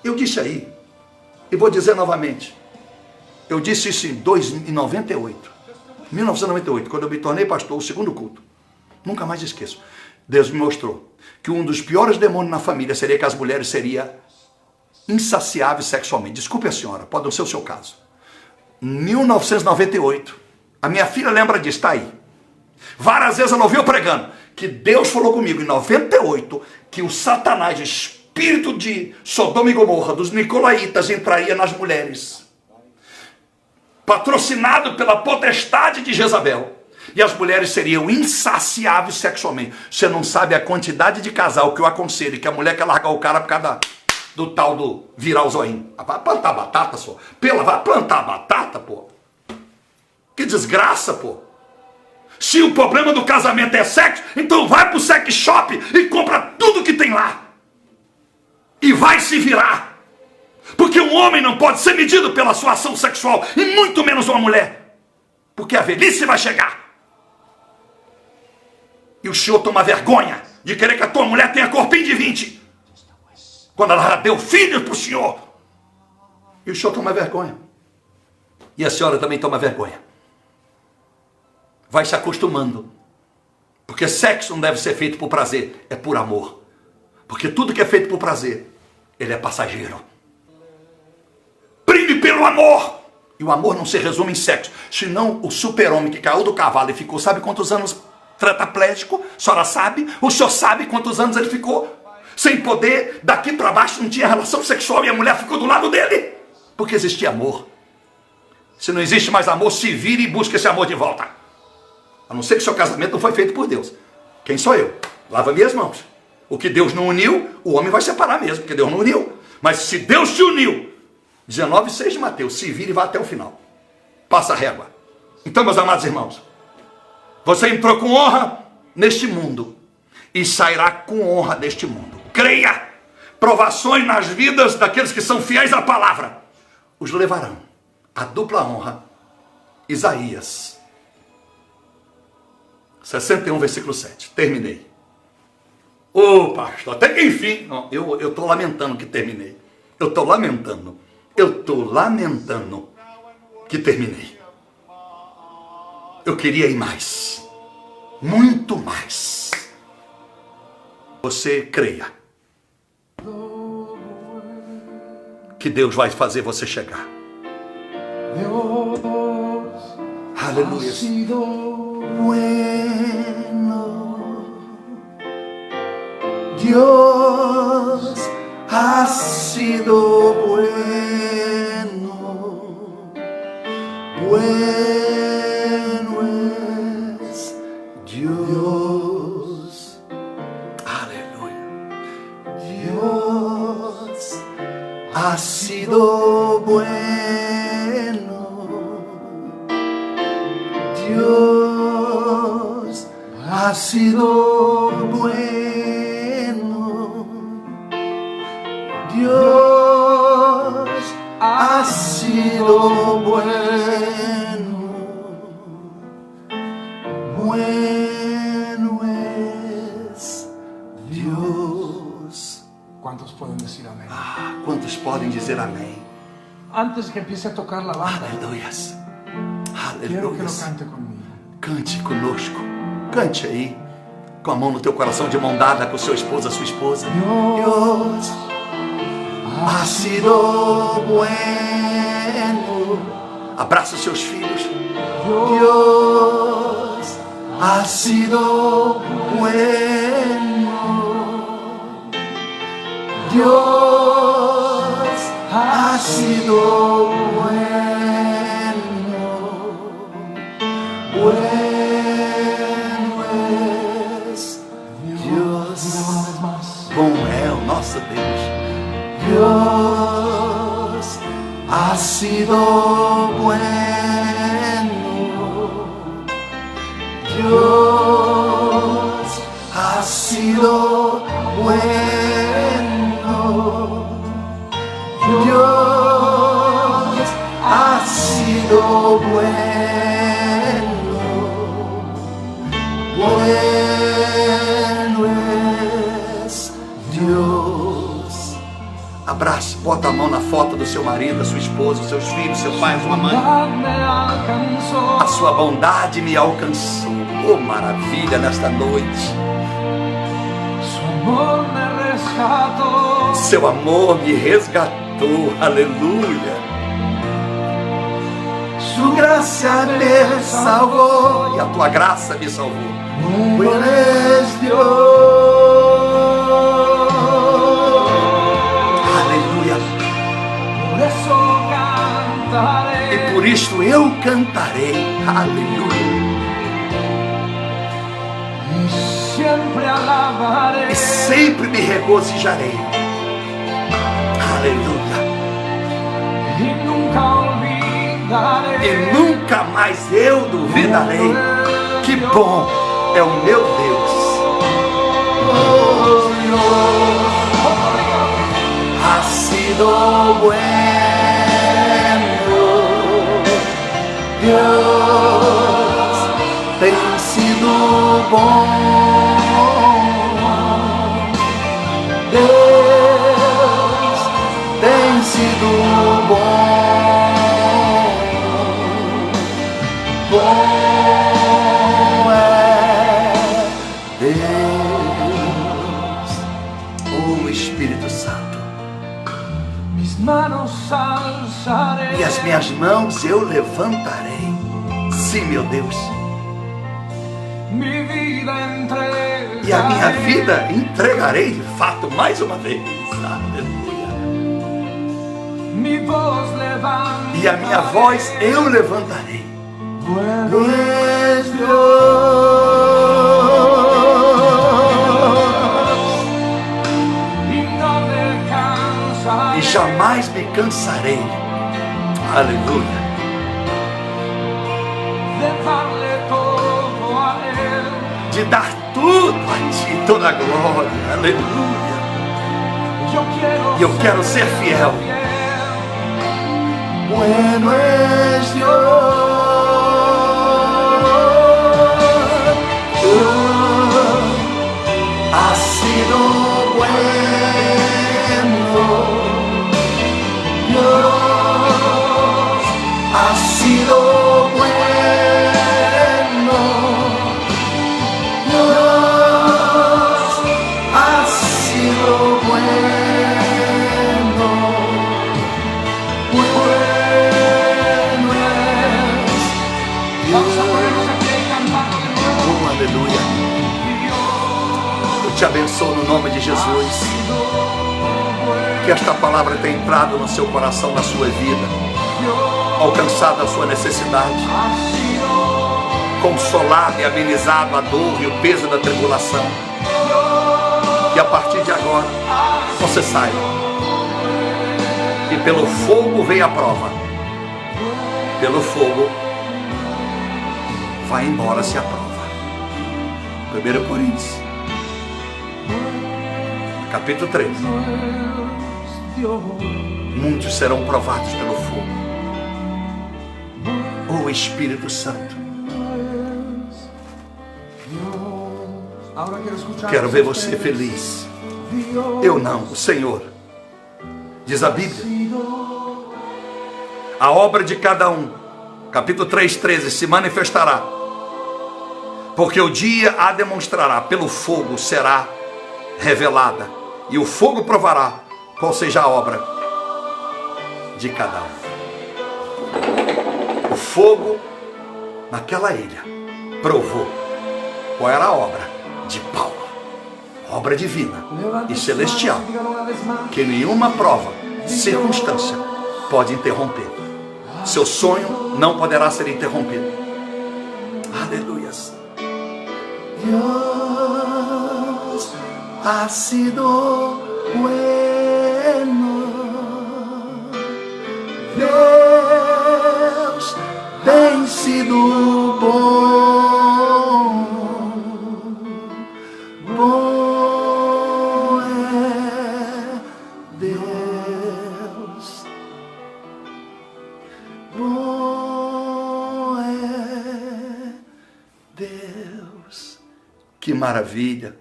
Eu disse aí, e vou dizer novamente. Eu disse isso em 98. 1998, quando eu me tornei pastor, o segundo culto. Nunca mais esqueço. Deus me mostrou que um dos piores demônios na família seria que as mulheres seriam insaciáveis sexualmente. Desculpe a senhora, pode não ser o seu caso. 1998, a minha filha lembra disso, está aí. Várias vezes ela ouviu pregando que Deus falou comigo em 98 que o Satanás, o espírito de Sodoma e Gomorra, dos Nicolaitas, entraria nas mulheres, patrocinado pela potestade de Jezabel, e as mulheres seriam insaciáveis sexualmente. Você não sabe a quantidade de casal que eu aconselho que a mulher quer largar o cara por causa do tal do virar o zoinho. Vai plantar batata, só. Vai plantar batata, pô. Que desgraça, pô. Se o problema do casamento é sexo, então vai pro sex shop e compra tudo que tem lá. E vai se virar. Porque um homem não pode ser medido pela sua ação sexual, e muito menos uma mulher. Porque a velhice vai chegar. E o senhor toma vergonha de querer que a tua mulher tenha corpinho de 20. Quando ela deu filhos para o senhor. E o senhor toma vergonha. E a senhora também toma vergonha. Vai se acostumando. Porque sexo não deve ser feito por prazer, é por amor. Porque tudo que é feito por prazer, ele é passageiro. Prime pelo amor. E o amor não se resume em sexo. Senão o super-homem que caiu do cavalo e ficou, sabe quantos anos tetraplégico? A senhora sabe? O senhor sabe quantos anos ele ficou? Sem poder, daqui para baixo não tinha relação sexual e a mulher ficou do lado dele. Porque existia amor. Se não existe mais amor, se vire e busque esse amor de volta. A não ser que seu casamento não foi feito por Deus. Quem sou eu? Lava minhas mãos. O que Deus não uniu, o homem vai separar mesmo, porque Deus não uniu. Mas se Deus te uniu, 19:6 de Mateus, se vire e vá até o final. Passa a régua. Então, meus amados irmãos, você entrou com honra neste mundo e sairá com honra deste mundo. Creia! Provações nas vidas daqueles que são fiéis à palavra os levarão à dupla honra. Isaías 61, versículo 7. Terminei. Ô pastor, até que enfim. Não, eu estou lamentando que terminei. Eu estou lamentando que terminei. Eu queria ir mais. Muito mais. Você creia que Deus vai fazer você chegar. Aleluia. Dios ha sido bueno. Bueno es Dios. Aleluya. Dios ha sido bueno. Dios ha sido bueno. Dios ha sido bueno. Bueno es Dios.
¿Cuántos pueden decir amén?
¿Cuántos pueden decir amén?
Antes que empiece a tocar la banda,
Aleluias.
quiero que lo
Aleluias.
cante conmigo.
Cante conosco. Cante aí. Com a mão no teu coração, de mão dada com seu esposo, a sua esposa. Dios ha sido bueno. Abraça os seus filhos. Dios ha sido bueno. Dios ha sido bueno. Bueno es Dios.
Una vez más.
Bom é o nosso Deus. Dios ha sido bueno. Dios ha sido bueno. Dios ha sido bueno. Bueno es Dios. Abraça, bota a mão na foto do seu marido, da sua esposa, dos seus filhos, seu pai, sua mãe. A sua bondade me alcançou. Oh, maravilha nesta noite. Seu amor me resgatou. Aleluia. Sua graça me salvou. E a tua graça me salvou. Buen es Dios. Aleluia. E por isto eu cantarei. Aleluia. E sempre me regozijarei. Aleluia. E nunca mais eu duvidarei. Que bom é o meu Deus. Oh, ha sido bueno. Deus tem sido bom. Deus tem sido bom. Bom é Deus, o Espírito Santo. E as minhas mãos eu levantarei. Sim, meu Deus. E a minha vida entregarei de fato mais uma vez. Aleluia. E a minha voz eu levantarei. Pues Dios. E jamais me cansarei. Aleluia. De dar tudo a ti, toda a glória. Aleluia. E eu quero ser fiel. Bueno es Dios. Ha sido bueno. Dios ha sido bueno. Dios ha sido bueno. Bueno es Dios. Oh, aleluia. Eu te abençoo no nome de Jesus. Que esta palavra tenha entrado no seu coração, na sua vida, alcançado a sua necessidade, consolado e amenizado a dor e o peso da tribulação. Que a partir de agora você saiba que pelo fogo vem a prova, pelo fogo vai embora-se a prova. 1 Coríntios capítulo 3. Muitos serão provados pelo fogo. O Espírito Santo. Quero ver você feliz. Eu não, o Senhor. Diz a Bíblia. A obra de cada um, capítulo 3:13, se manifestará. Porque o dia a demonstrará, pelo fogo será revelada. E o fogo provará qual seja a obra de cada um. O fogo naquela ilha provou qual era a obra de Paulo. Obra divina e celestial, que nenhuma prova, circunstância pode interromper. Seu sonho não poderá ser interrompido. Aleluias. Deus ha sido bueno. Deus tem sido bom. Bom é Deus. Bom é Deus. Que maravilha.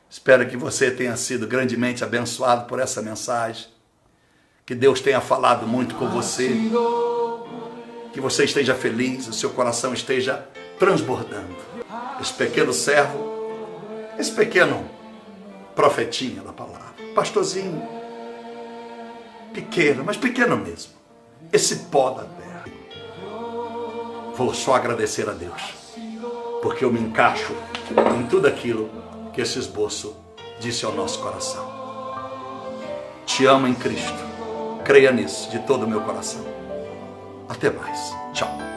Espero que você tenha sido grandemente abençoado por essa mensagem. Que Deus tenha falado muito com você. Que você esteja feliz, o seu coração esteja transbordando. Esse pequeno servo, esse pequeno profetinha da palavra, pastorzinho, pequeno, mas pequeno mesmo, esse pó da terra. Vou só agradecer a Deus, porque eu me encaixo em tudo aquilo que esse esboço disse ao nosso coração. Te amo em Cristo, creia nisso de todo o meu coração. Até mais, tchau.